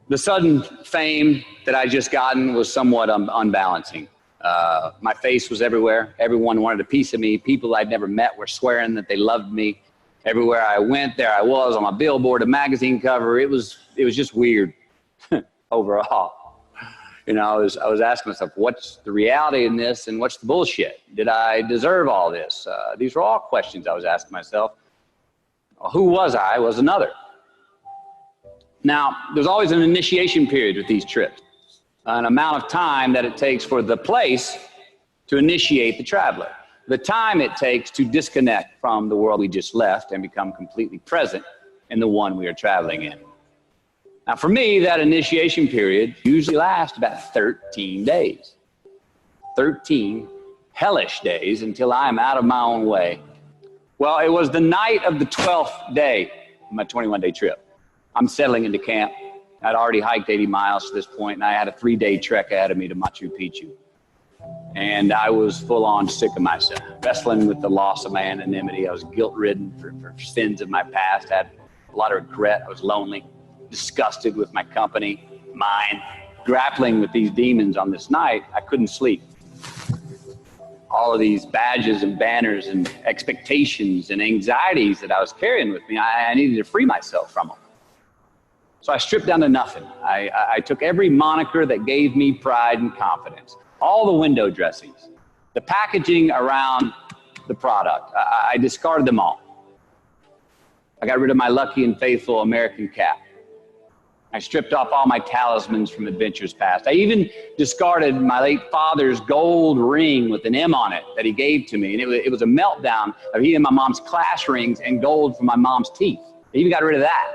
The sudden fame that I just gotten was somewhat unbalancing. My face was everywhere. Everyone wanted a piece of me. People I'd never met were swearing that they loved me. Everywhere I went, there I was on a billboard, a magazine cover. It was just weird overall. I was asking myself, what's the reality in this and what's the bullshit? Did I deserve all this? These were all questions I was asking myself. Who was I was another. Now, there's always an initiation period with these trips, an amount of time that it takes for the place to initiate the traveler, the time it takes to disconnect from the world we just left and become completely present in the one we are traveling in. Now, for me, that initiation period usually lasts about 13 days. 13 hellish days until I am out of my own way. Well, it was the night of the 12th day of my 21-day trip. I'm settling into camp. I'd already hiked 80 miles to this point, and I had a 3-day trek ahead of me to Machu Picchu. And I was full on sick of myself, wrestling with the loss of my anonymity. I was guilt-ridden for sins of my past. I had a lot of regret. I was lonely, disgusted with my company, mine, grappling with these demons on this night. I couldn't sleep. All of these badges and banners and expectations and anxieties that I was carrying with me, I needed to free myself from them. So I stripped down to nothing. I took every moniker that gave me pride and confidence, all the window dressings, the packaging around the product. I discarded them all. I got rid of my lucky and faithful American cap. I stripped off all my talismans from adventures past. I even discarded my late father's gold ring with an M on it that he gave to me. And it was a meltdown of he and my mom's class rings and gold from my mom's teeth. I even got rid of that.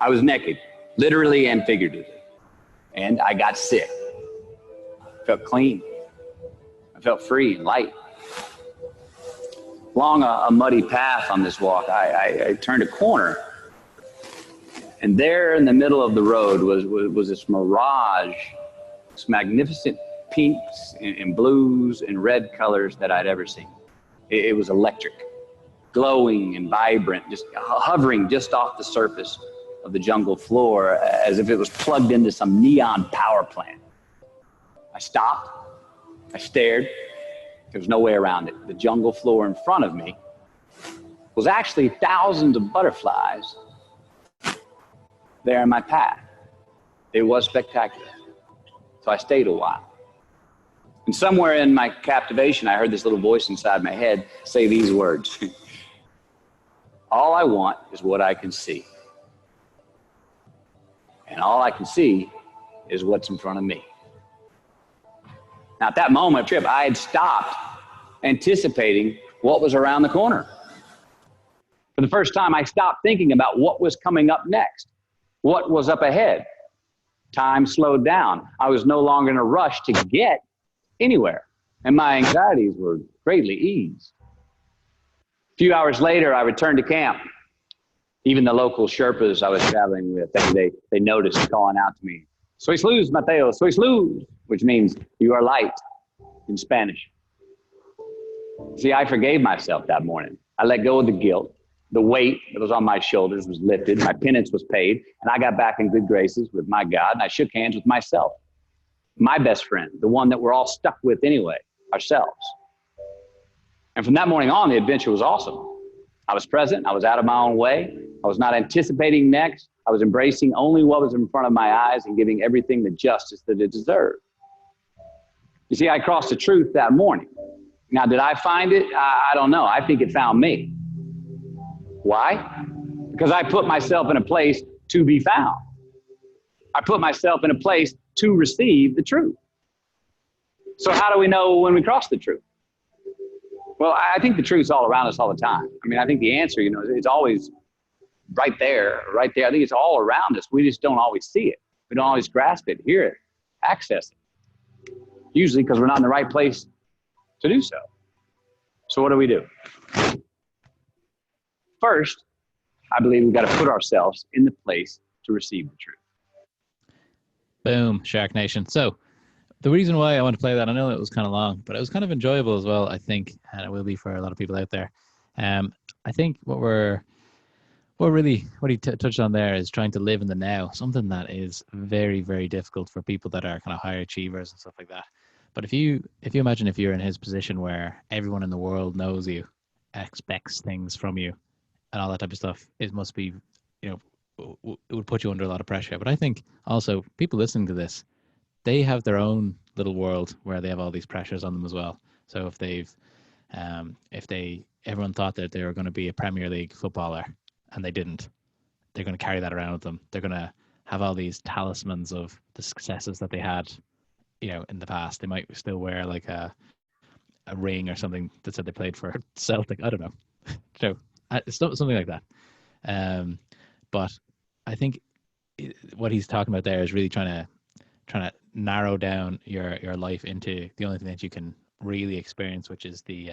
I was naked, literally and figuratively. And I got sick. I felt clean. I felt free and light. Along a muddy path on this walk, I turned a corner. And there in the middle of the road was this mirage, this magnificent pinks and blues and red colors that I'd ever seen. It was electric, glowing and vibrant, just hovering just off the surface of the jungle floor as if it was plugged into some neon power plant. I stopped, I stared, there was no way around it. The jungle floor in front of me was actually thousands of butterflies there in my path. It was spectacular. So I stayed a while. And somewhere in my captivation, I heard this little voice inside my head say these words. All I want is what I can see. And all I can see is what's in front of me. Now, at that moment of the trip, I had stopped anticipating what was around the corner. For the first time, I stopped thinking about what was coming up next, what was up ahead. Time slowed down. I was no longer in a rush to get anywhere, and my anxieties were greatly eased. A few hours later, I returned to camp. Even the local Sherpas I was traveling with, they noticed calling out to me, "Sois luz, Mateo, sois luz," which means you are light in Spanish. See, I forgave myself that morning. I let go of the guilt. The weight that was on my shoulders was lifted. My penance was paid, and I got back in good graces with my God, and I shook hands with myself, my best friend, the one that we're all stuck with anyway, ourselves. And from that morning on, the adventure was awesome. I was present. I was out of my own way. I was not anticipating next. I was embracing only what was in front of my eyes and giving everything the justice that it deserved. You see, I crossed the truth that morning. Now, did I find it? I don't know. I think it found me. Why? Because I put myself in a place to be found. I put myself in a place to receive the truth. So how do we know when we cross the truth? Well, I think the truth's all around us all the time. I mean, I think the answer, it's always right there. I think it's all around us. We just don't always see it. We don't always grasp it, hear it, access it. Usually because we're not in the right place to do so. So what do? First, I believe we've got to put ourselves in the place to receive the truth. Boom, Shark Nation. So the reason why I want to play that, I know it was kind of long, but it was kind of enjoyable as well, I think, and it will be for a lot of people out there. I think what he touched on there is trying to live in the now, something that is very, very difficult for people that are kind of high achievers and stuff like that. But if you imagine if you're in his position where everyone in the world knows you, expects things from you, and all that type of stuff, it must be, it would put you under a lot of pressure. But I think also people listening to this, they have their own little world where they have all these pressures on them as well. So everyone thought that they were going to be a Premier League footballer and they didn't, they're going to carry that around with them. They're going to have all these talismans of the successes that they had, in the past. They might still wear like a ring or something that said they played for Celtic. I don't know. So it's something like that. But I think what he's talking about there is really trying to narrow down your life into the only thing that you can really experience, which is the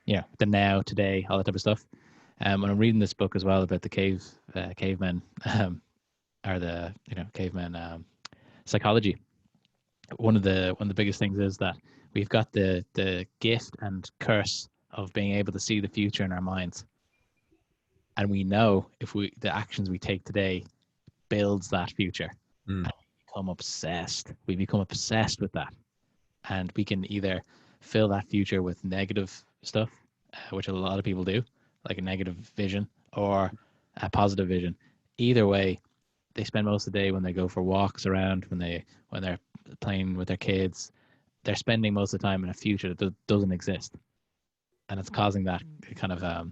the now, today, all that type of stuff. When I'm reading this book as well about the cavemen, or the cavemen psychology, one of the biggest things is that we've got the gift and curse of being able to see the future in our minds, and we know if the actions we take today builds that future. And we become obsessed with that, and we can either fill that future with negative stuff, which a lot of people do, like a negative vision, or a positive vision. Either way, they spend most of the day, when they go for walks around, when they're playing with their kids, they're spending most of the time in a future that doesn't exist, and it's causing that kind of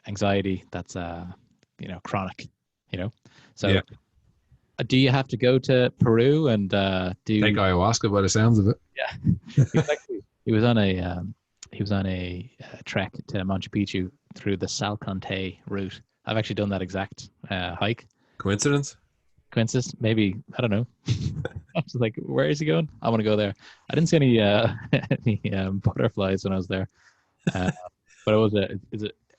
anxiety that's chronic. So Yeah. Do you have to go to Peru and Take ayahuasca by the sounds of it. Yeah, he was on a trek to Machu Picchu through the Salcantay route. I've actually done that exact hike. Coincidence? Maybe, I don't know. I was like, where is he going? I want to go there. I didn't see any butterflies when I was there, but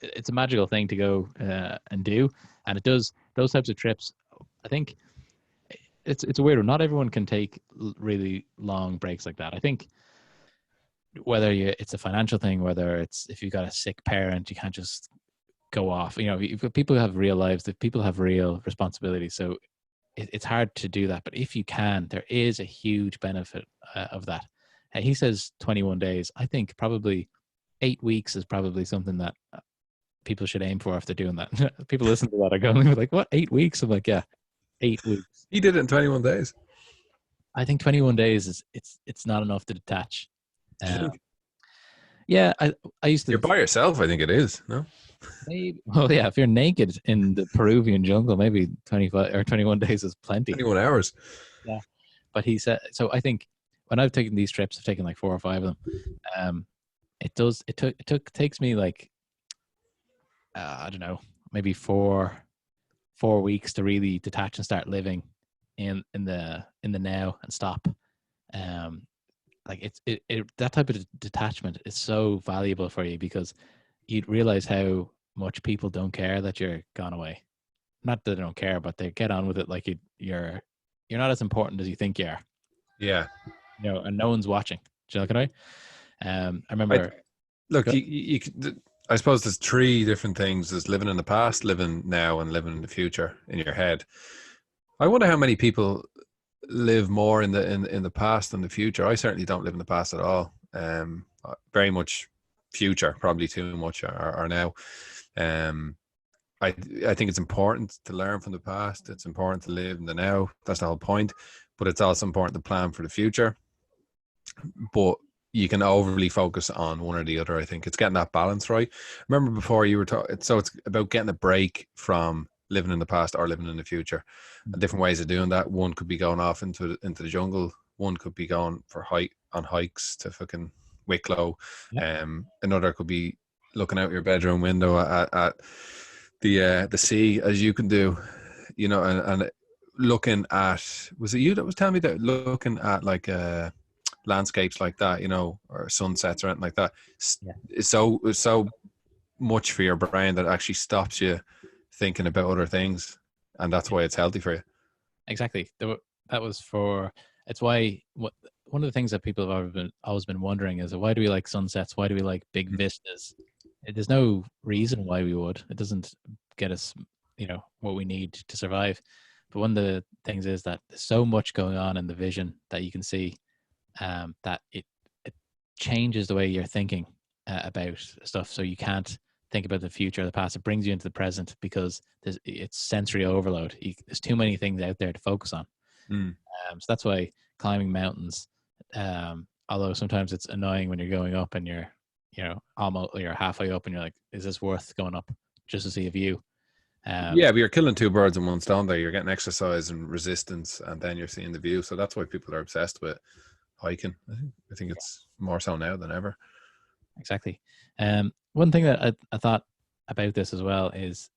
it's a magical thing to go and do, and it does those types of trips. I think it's a weird one. Not everyone can take really long breaks like that. I think whether it's a financial thing, whether it's if you've got a sick parent, you can't just go off. People have real lives, that people have real responsibilities. So it's hard to do that. But if you can, there is a huge benefit of that. He says 21 days. I think probably 8 weeks is probably something that people should aim for if they're doing that. People listen to that are going like, what, 8 weeks? I'm like, yeah, 8 weeks. He did it in 21 days. I think 21 days is it's not enough to detach. Yeah, I used to. You're by yourself, I think it is. No. Maybe, well, yeah. If you're naked in the Peruvian jungle, maybe 25 or 21 days is plenty. 21 hours. Yeah, but he said. So I think when I've taken these trips, I've taken like 4 or 5 of them. It takes me like I don't know, maybe 4 weeks to really detach and start living in the now and stop. Like that type of detachment is so valuable for you, because you'd realize how much people don't care that you're gone away. Not that they don't care, but they get on with it like you're not as important as you think you are. Yeah. And no one's watching. Do you know what I mean? I remember. I suppose there's 3 different things. There's living in the past, living now, and living in the future in your head. I wonder how many people live more in the past than the future. I certainly don't live in the past at all. Very much future, probably too much, or now. I think it's important to learn from the past. It's important to live in the now. That's the whole point. But it's also important to plan for the future. But you can overly focus on one or the other. I think it's getting that balance right. Remember before you were talking, so it's about getting a break from living in the past or living in the future. And different ways of doing that. One could be going off into the jungle. One could be going on hikes to fucking Wicklow. Yeah. Another could be looking out your bedroom window at the sea, as you can do, and looking at, was it you that was telling me that looking at like landscapes like that, or sunsets or anything like that, it's so much for your brain that actually stops you thinking about other things, and that's why it's healthy for you. Exactly. It's why one of the things that people have always been wondering is, why do we like sunsets? Why do we like big vistas? There's no reason why we would. It doesn't get us, what we need to survive. But one of the things is that there's so much going on in the vision that you can see, that it changes the way you're thinking about stuff. So you can't think about the future or the past. It brings you into the present, because it's sensory overload. There's too many things out there to focus on. Mm. So that's why climbing mountains, although sometimes it's annoying when you're going up and you're, you're halfway up and you're like, is this worth going up just to see a view? Yeah, but you're killing two birds in one stone there. You're getting exercise and resistance, and then you're seeing the view. So that's why people are obsessed with hiking. I think it's more so now than ever. Exactly. One thing that I thought about this as well is,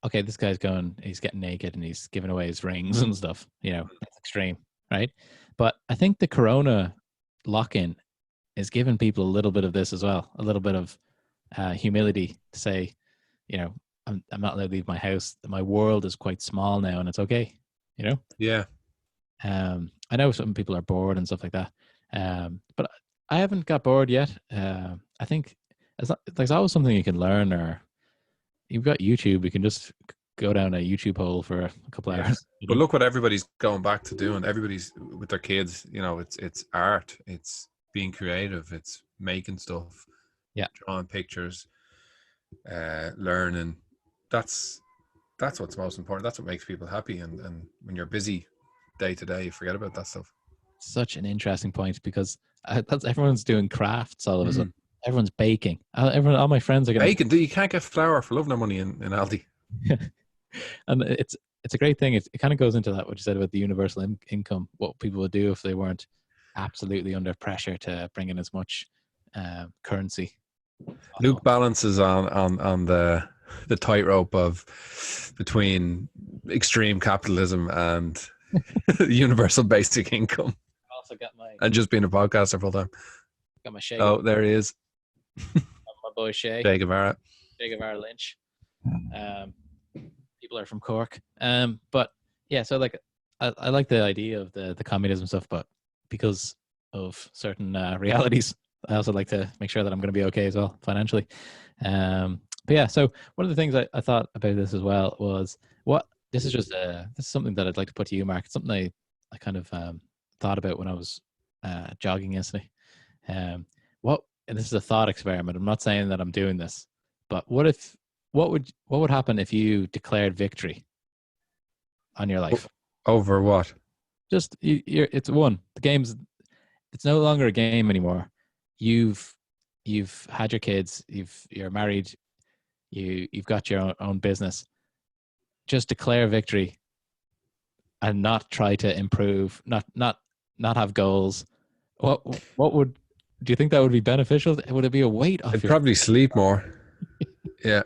okay, this guy's he's getting naked and he's giving away his rings and stuff. That's extreme, right? But I think the Corona lock-in is giving people a little bit of this as well, a little bit of humility to say, I'm not allowed to leave my house. My world is quite small now, and it's okay. Yeah. I know some people are bored and stuff like that, but I haven't got bored yet. I think there's always something you can learn, or you've got YouTube. You can just go down a YouTube hole for a couple hours. But look what everybody's going back to doing. Everybody's with their kids. It's art. It's being creative. It's making stuff. Yeah, drawing pictures, learning. That's what's most important. That's what makes people happy. And when you're busy day to day, you forget about that stuff. Such an interesting point, because everyone's doing crafts all of a sudden. Everyone's baking. All my friends are going baking. You can't get flour for love nor money in Aldi. And it's a great thing. It kind of goes into that what you said about the universal income. What people would do if they weren't absolutely under pressure to bring in as much currency. Luke balances on the tightrope between extreme capitalism and universal basic income. I also got and just being a podcaster full time. Got my Shay. Oh, there he is. My boy Shay. Shay Guevara Lynch. People are from Cork. But yeah, so like I like the idea of the communism stuff, but because of certain realities, I also like to make sure that I'm going to be okay as well financially. But yeah, so one of the things I thought about this as well was this is something that I'd like to put to you, Mark. It's something I kind of thought about when I was jogging yesterday. And this is a thought experiment. I'm not saying that I'm doing this, but what would happen if you declared victory on your life? Over what? Just it's won. The game's. It's no longer a game anymore. You've had your kids. You're married. You've got your own business. Just declare victory, and not try to improve. Not have goals. What do you think that would be beneficial? Would it be a weight off? I'd probably sleep more. Yeah.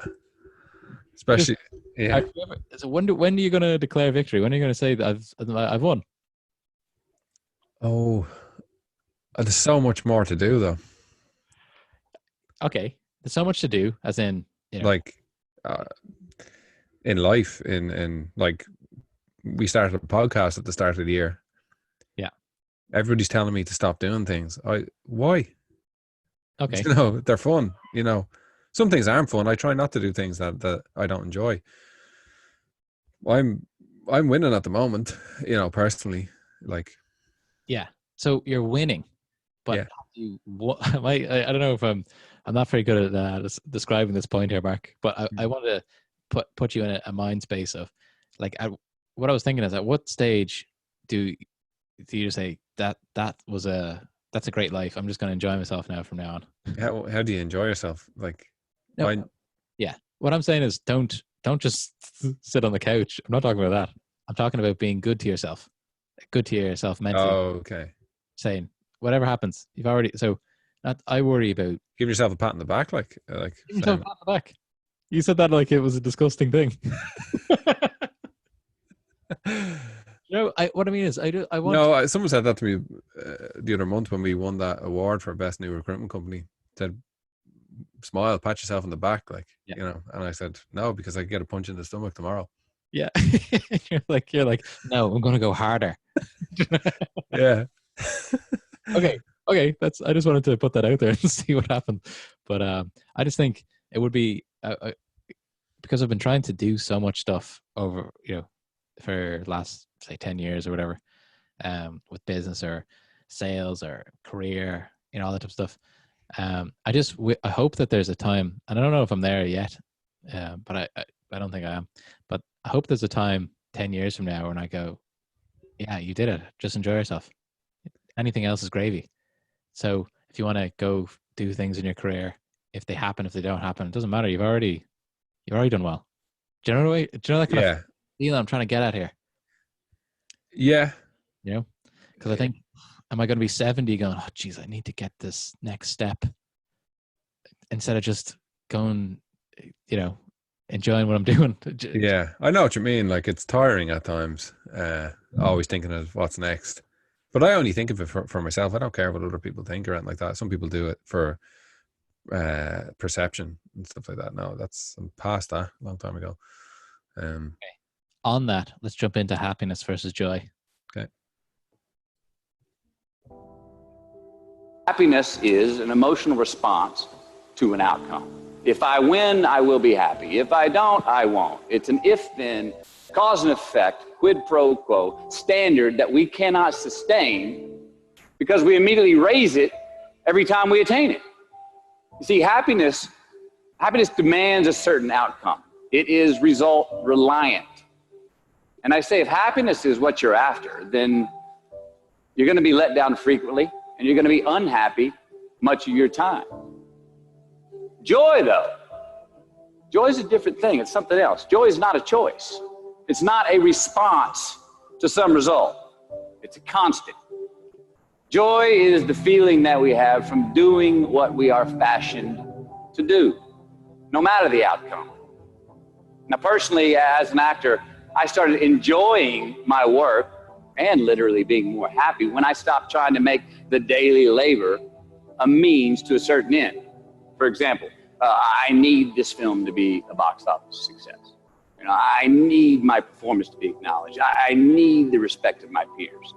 Especially. Yeah. So when are you going to declare victory? When are you going to say that I've won? Oh, there's so much more to do though. Okay, there's so much to do, as in like in life, in like we started a podcast at the start of the year. Yeah, everybody's telling me to stop doing things. Why? Okay, they're fun. Some things aren't fun. I try not to do things that I don't enjoy. I'm winning at the moment, personally. Like, yeah. So you're winning, but I don't know if I'm not very good at describing this point here, Mark. But I wanted to put you in a mind space of like what I was thinking is, at what stage do you say that's a great life? I'm just going to enjoy myself now from now on. How do you enjoy yourself? Like, yeah. What I'm saying is, don't just sit on the couch. I'm not talking about that. I'm talking about being good to yourself mentally. Oh, okay. Saying whatever happens, you've already. So, I worry about giving yourself a pat on the back, like. Give yourself a pat on the back. You said that like it was a disgusting thing. What I mean is, I want. No, someone said that to me the other month when we won that award for best new recruitment company. Said, smile, pat yourself on the back, like, and I said no, because I get a punch in the stomach tomorrow. Yeah. you're like no, I'm going to go harder. Yeah. Okay. I just wanted to put that out there and see what happened. But I just think it would be because I've been trying to do so much stuff over for last say 10 years or whatever, with business or sales or career, all that type of stuff. I hope that there's a time, and I don't know if I'm there yet, but I don't think I am, but I hope there's a time 10 years from now when I go, yeah, you did it. Just enjoy yourself. Anything else is gravy. So if you want to go do things in your career, if they happen, if they don't happen, it doesn't matter. You've already done well. Do you know do you know that kind of feel I'm trying to get at here? Yeah. You know, because I think, am I going to be 70 going, oh, geez, I need to get this next step, instead of just going, enjoying what I'm doing? Yeah, I know what you mean. Like, it's tiring at times, always thinking of what's next. But I only think of it for myself. I don't care what other people think or anything like that. Some people do it for perception and stuff like that. No, I'm past that a long time ago. Okay. On that, let's jump into happiness versus joy. Okay. Happiness is an emotional response to an outcome. If I win, I will be happy. If I don't, I won't. It's an if-then, cause and effect, quid pro quo standard that we cannot sustain because we immediately raise it every time we attain it. You see, happiness demands a certain outcome. It is result reliant. And I say, if happiness is what you're after, then you're going to be let down frequently and you're going to be unhappy much of your time. Joy, though, joy is a different thing. It's something else. Joy is not a choice. It's not a response to some result. It's a constant. Joy is the feeling that we have from doing what we are fashioned to do, no matter the outcome. Now, personally, as an actor, I started enjoying my work and literally being more happy when I stopped trying to make the daily labor a means to a certain end. For example, I need this film to be a box office success. I need my performance to be acknowledged. I need the respect of my peers.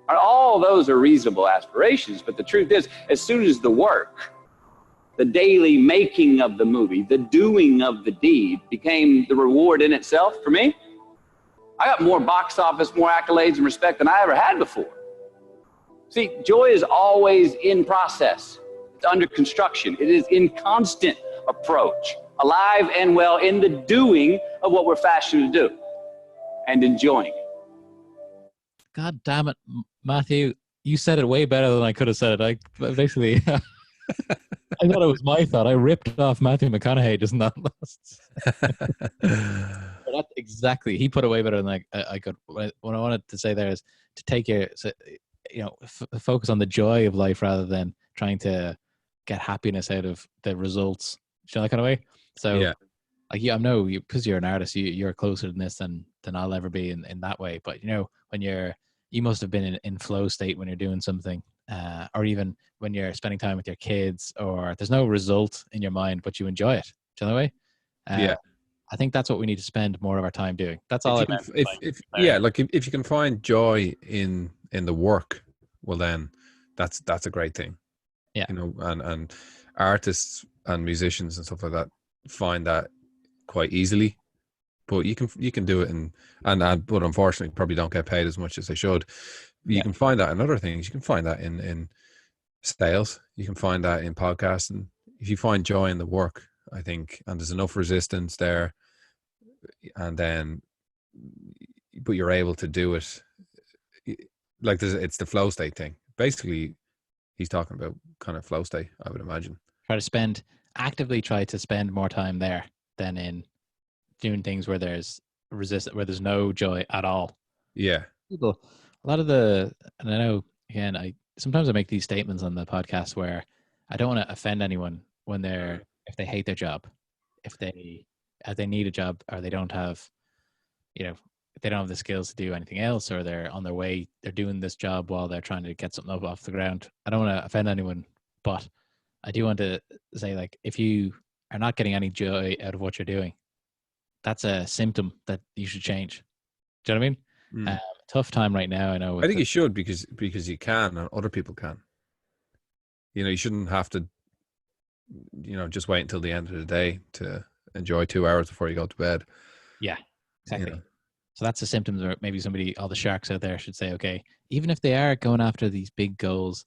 All those are reasonable aspirations, but the truth is, as soon as the work, the daily making of the movie, the doing of the deed became the reward in itself for me, I got more box office, more accolades and respect than I ever had before. See, joy is always in process. It's under construction. It is in constant approach, alive and well in the doing of what we're fashioned to do and enjoying it. God damn it, Matthew. You said it way better than I could have said it. I basically, I thought it was my thought. I ripped off Matthew McConaughey just not last. But that's exactly, he put it way better than I could. What I wanted to say there is to take focus on the joy of life rather than trying to get happiness out of the results. You know, that kind of way. So, yeah. Like, I know you, because you're an artist, you're closer to this than I'll ever be in that way. But when you must have been in flow state when you're doing something, or even when you're spending time with your kids, or there's no result in your mind, but you enjoy it. Do you know the way? Yeah. I think that's what we need to spend more of our time doing. That's all. If you can find joy in the work, well then that's a great thing. Yeah. And artists and musicians and stuff like that find that quite easily, but you can do it but unfortunately probably don't get paid as much as they should. You can find that in other things. You can find that in sales. You can find that in podcasting. If you find joy in the work, I think, and there's enough resistance there, and then, but you're able to do it. Like it's the flow state thing. Basically, he's talking about kind of flow state, I would imagine. Actively try to spend more time there than in doing things where there's where there's no joy at all. Yeah. People, a lot of and I know, again, sometimes I make these statements on the podcast where I don't want to offend anyone when if they hate their job, if they need a job, or they don't have, if they don't have the skills to do anything else, or they're on their way, they're doing this job while they're trying to get something up off the ground. I don't want to offend anyone, but I do want to say, like, if you are not getting any joy out of what you're doing, that's a symptom that you should change. Do you know what I mean? Tough time right now. I know. I think you should, because you can, and other people can. You shouldn't have to, just wait until the end of the day to enjoy 2 hours before you go to bed. Yeah, exactly. So that's a symptom where maybe all the sharks out there should say, okay, even if they are going after these big goals,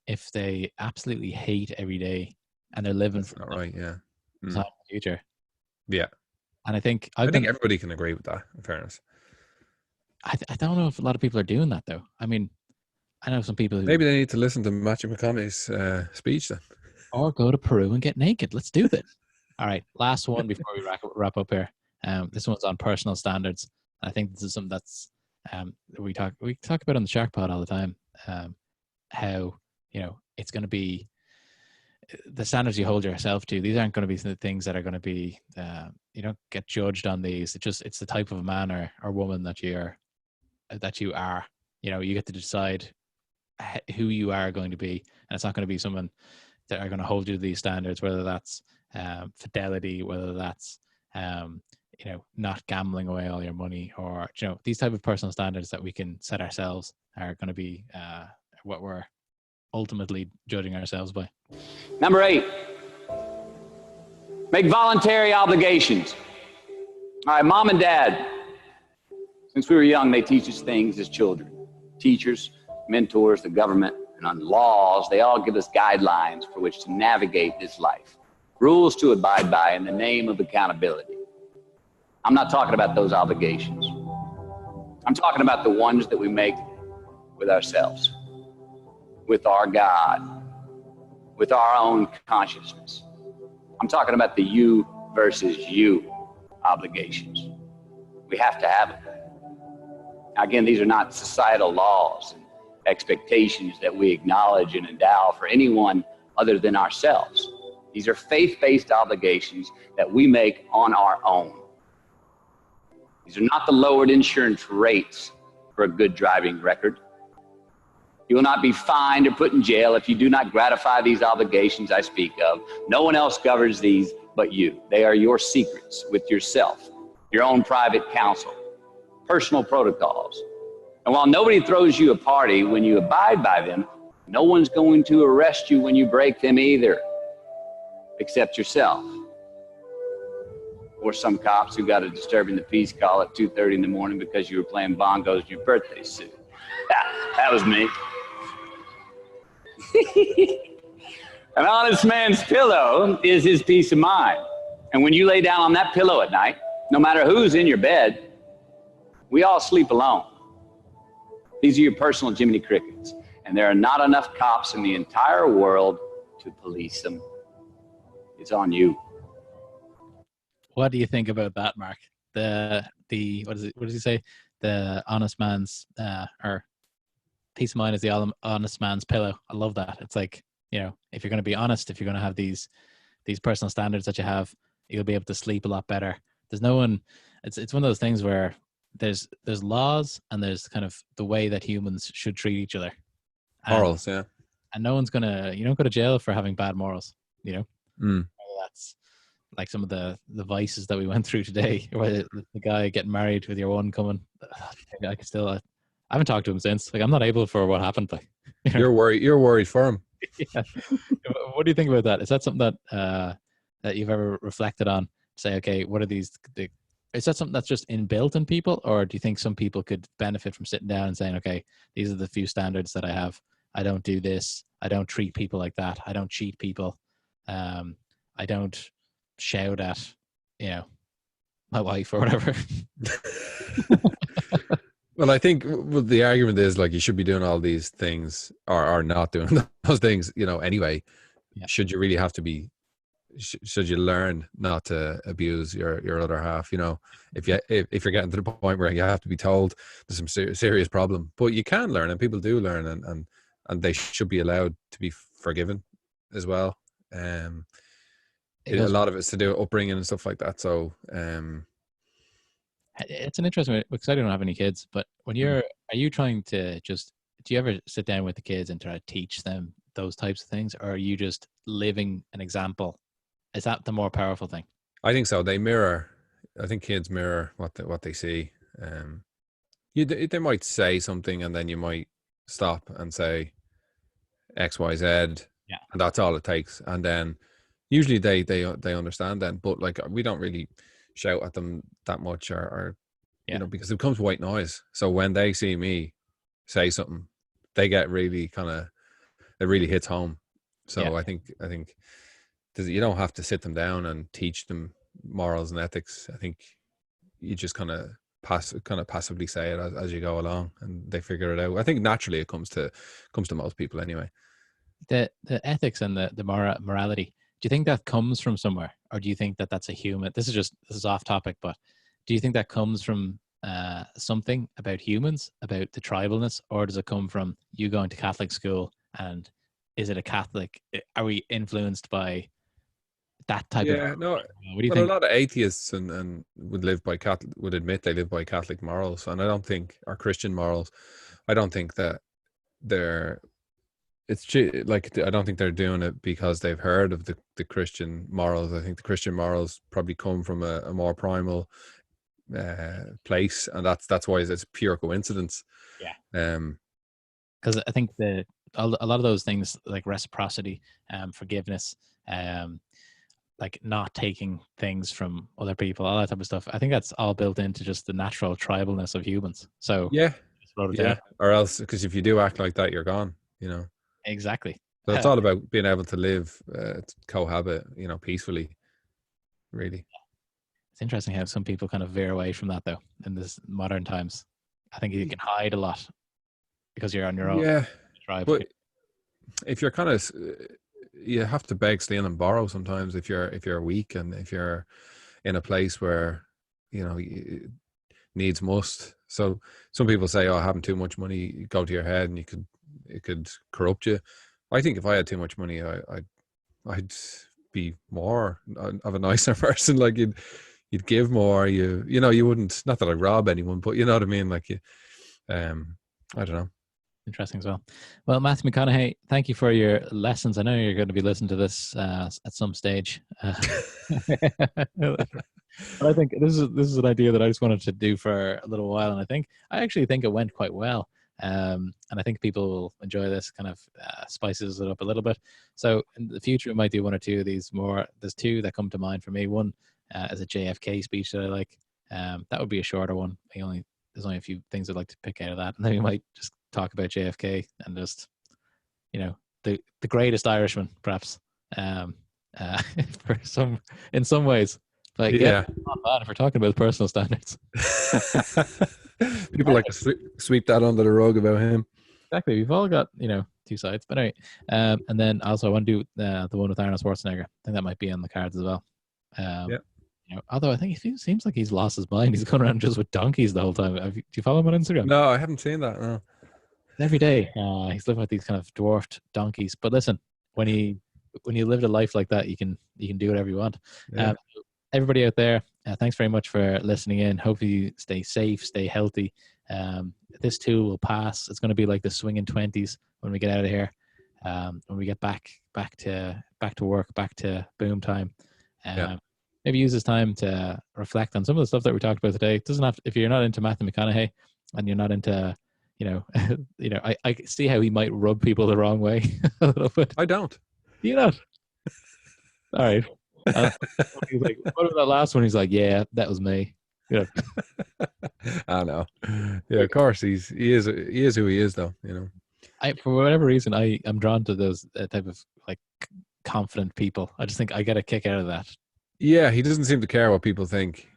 if they absolutely hate every day and they're living for right, yeah, time in the future. Yeah. And I think everybody can agree with that, in fairness. I don't know if a lot of people are doing that though. I mean, I know some people who Maybe they need to listen to Matthew McConaughey's speech then. or go to Peru and get naked. Let's do this. All right, last one before we wrap up here. This one's on personal standards. I think this is something that's we talk about on the SharkPod all the time. How it's going to be the standards you hold yourself to. These aren't going to be the things that are going to be. You don't get judged on these. It's the type of man or woman that you are. You get to decide who you are going to be, and it's not going to be someone that are going to hold you to these standards, whether that's fidelity, whether that's not gambling away all your money, or these type of personal standards that we can set ourselves are going to be what we're ultimately judging ourselves by. Number 8, make voluntary obligations. All right, mom and dad, since we were young, they teach us things as children. Teachers, mentors, the government, and on laws, they all give us guidelines for which to navigate this life. Rules to abide by in the name of accountability. I'm not talking about those obligations. I'm talking about the ones that we make with ourselves, with our God, with our own consciousness. I'm talking about the you versus you obligations. We have to have them. Now, again, these are not societal laws and expectations that we acknowledge and endow for anyone other than ourselves. These are faith-based obligations that we make on our own. These are not the lowered insurance rates for a good driving record. You will not be fined or put in jail if you do not gratify these obligations I speak of. No one else governs these but you. They are your secrets with yourself, your own private counsel, personal protocols. And while nobody throws you a party when you abide by them, no one's going to arrest you when you break them either, except yourself. Or some cops who got a disturbing the peace call at 2:30 in the morning because you were playing bongos in your birthday suit. That was me. An honest man's pillow is his peace of mind. And when you lay down on that pillow at night, no matter who's in your bed, we all sleep alone. These are your personal Jiminy Crickets. And there are not enough cops in the entire world to police them. It's on you. What do you think about that, Mark? What does he say? The honest man's or peace of mind is the honest man's pillow. I love that. It's like, if you're going to be honest, if you're going to have these personal standards that you have, you'll be able to sleep a lot better. There's no one. It's one of those things where there's laws and there's kind of the way that humans should treat each other. Morals, yeah. And no one's you don't go to jail for having bad morals. That's like some of the vices that we went through today, where the guy getting married with your one coming. I haven't talked to him since. Like, I'm not able for what happened. Like, You're worried for him. Yeah. What do you think about that? Is that something that you've ever reflected on? Say, okay, what are these? Is that something that's just inbuilt in people, or do you think some people could benefit from sitting down and saying, okay, these are the few standards that I have. I don't do this. I don't treat people like that. I don't cheat people. I don't shout at, my wife or whatever. Well, I think the argument is like you should be doing all these things or not doing those things, anyway. Yeah. Should you really have to be? Should you learn not to abuse your other half? If you're getting to the point where you have to be told there's some serious problem, but you can learn, and people do learn, and they should be allowed to be forgiven as well. A lot of it's to do with upbringing and stuff like that. So it's an interesting, because I don't have any kids, but are you trying to do you ever sit down with the kids and try to teach them those types of things, or are you just living an example? Is that the more powerful thing? I think so. I think kids mirror what they see. They might say something and then you might stop and say X, Y, Z, and that's all it takes. And then usually they understand then, but like we don't really shout at them that much or because it becomes white noise. So when they see me say something, they get really it really hits home. So I think you don't have to sit them down and teach them morals and ethics. I think you just kind of kind of passively say it as you go along, and they figure it out. I think naturally it comes to most people anyway. The ethics and the morality, do you think that comes from somewhere, or do you think that that's a human? This is off topic, but do you think that comes from something about humans, about the tribalness, or does it come from you going to Catholic school, and is it a Catholic? Are we influenced by that type of? No. What do you Well, think? a lot of atheists and would admit they live by Catholic morals, and I don't think, or Christian morals. I don't think that they're. I don't think they're doing it because they've heard of the Christian morals. I think the Christian morals probably come from a more primal place, and that's why it's pure coincidence. Yeah. Because I think a lot of those things like reciprocity, forgiveness, like not taking things from other people, all that type of stuff. I think that's all built into just the natural tribalness of humans. So yeah, down. or else, because if you do act like that, you're gone. Exactly. So it's all about being able to live, cohabit, peacefully. Really, it's interesting how some people kind of veer away from that, though, in this modern times. I think you can hide a lot because you're on your own. Yeah, tribe. But if you're kind of, you have to beg, steal, and borrow sometimes. If you're weak, and if you're in a place where needs must. So some people say, "Oh, having too much money go to your head, and it could corrupt you." I think if I had too much money, I'd be more of a nicer person. Like you'd give more. You wouldn't. Not that I rob anyone, but you know what I mean. Like I don't know. Interesting as well. Well, Matthew McConaughey, thank you for your lessons. I know you're going to be listening to this at some stage. But I think this is an idea that I just wanted to do for a little while, and I actually think it went quite well. And I think people will enjoy this. Kind of spices it up a little bit. So in the future, we might do one or two of these more. There's two that come to mind for me. One is a JFK speech that I like. That would be a shorter one. There's only a few things I'd like to pick out of that, and then we might just talk about JFK and just the greatest Irishman, perhaps. In some ways. Like, yeah, not bad if we're talking about personal standards. People like to sweep that under the rug about him. Exactly. We've all got, two sides. But anyway, and then also I want to do the one with Arnold Schwarzenegger. I think that might be on the cards as well. Although I think it seems like he's lost his mind. He's going around just with donkeys the whole time. Do you follow him on Instagram? No, I haven't seen that. No. Every day, he's living with these kind of dwarfed donkeys. But listen, when you lived a life like that, you can do whatever you want. Yeah. Everybody out there, thanks very much for listening in. Hopefully you stay safe, stay healthy. This too will pass. It's going to be like the swinging 20s when we get out of here. When we get back to work, back to boom time. Maybe use this time to reflect on some of the stuff that we talked about today. It doesn't have to, if you're not into Matthew McConaughey and you're not into, I see how he might rub people the wrong way a little bit. I don't. You not? All right. He's like, what about that last one? He's like, yeah, that was me. I know. Yeah, of course he is who he is, though. For whatever reason, I'm drawn to those type of like confident people. I just think I get a kick out of that. Yeah, he doesn't seem to care what people think.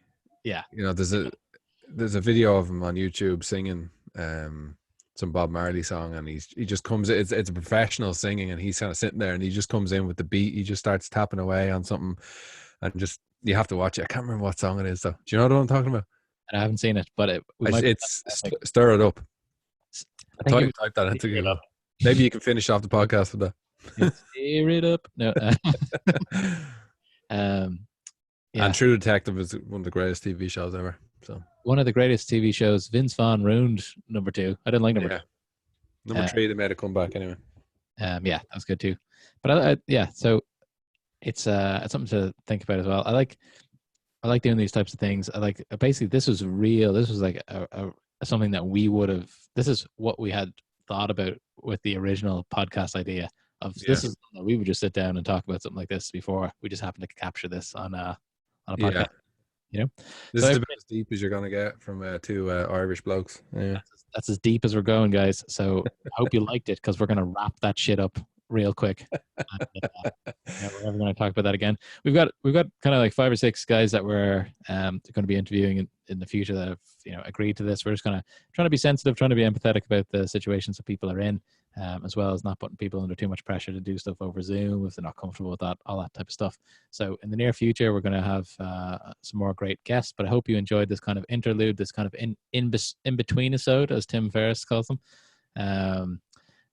Yeah, there's a video of him on YouTube singing some Bob Marley song, and he just comes. It's a professional singing, and he's kind of sitting there, and he just comes in with the beat. He just starts tapping away on something, and just you have to watch it. I can't remember what song it is, though. Do you know what I'm talking about? I haven't seen it, but it's Stir It Up. I think you type that into Google. Maybe you can finish off the podcast with that. Stir it up. No. And True Detective is one of the greatest TV shows ever. So one of the greatest TV shows. Vince Vaughn ruined number 2. I didn't like number 2. Number 3, they made a comeback anyway. That was good too. But so it's something to think about as well. I like doing these types of things. I like basically this was real. This was like a something that we would have. This is what we had thought about with the original podcast idea of this is we would just sit down and talk about something like this before. We just happened to capture this on a podcast. This is about as deep as you're gonna get from 2 Irish blokes. Yeah, that's as deep as we're going, guys. So I hope you liked it, because we're gonna wrap that shit up real quick. And, yeah, we're never going to talk about that again. We've got kind of like 5 or 6 guys that we're going to be interviewing in the future that have agreed to this. We're just kind of trying to be sensitive, trying to be empathetic about the situations that people are in, as well as not putting people under too much pressure to do stuff over Zoom if they're not comfortable with that, all that type of stuff. So in the near future, we're going to have some more great guests. But I hope you enjoyed this kind of interlude, this kind of in between episode, as Tim Ferriss calls them.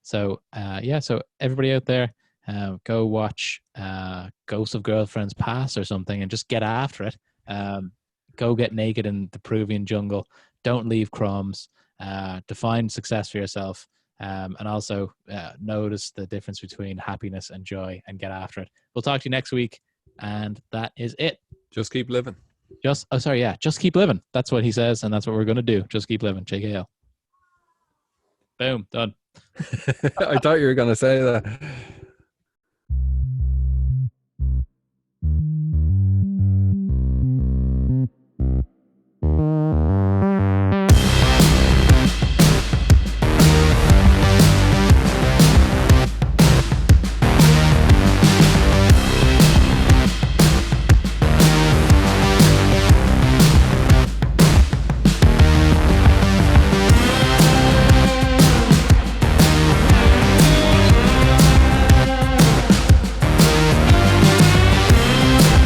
So everybody out there, go watch Ghosts of Girlfriends Past or something and just get after it. Go get naked in the Peruvian jungle. Don't leave crumbs. Define success for yourself. And also notice the difference between happiness and joy and get after it. We'll talk to you next week. And that is it. Just keep living. Just keep living. That's what he says. And that's what we're going to do. Just keep living. JKL. Boom. Done. I thought you were going to say that.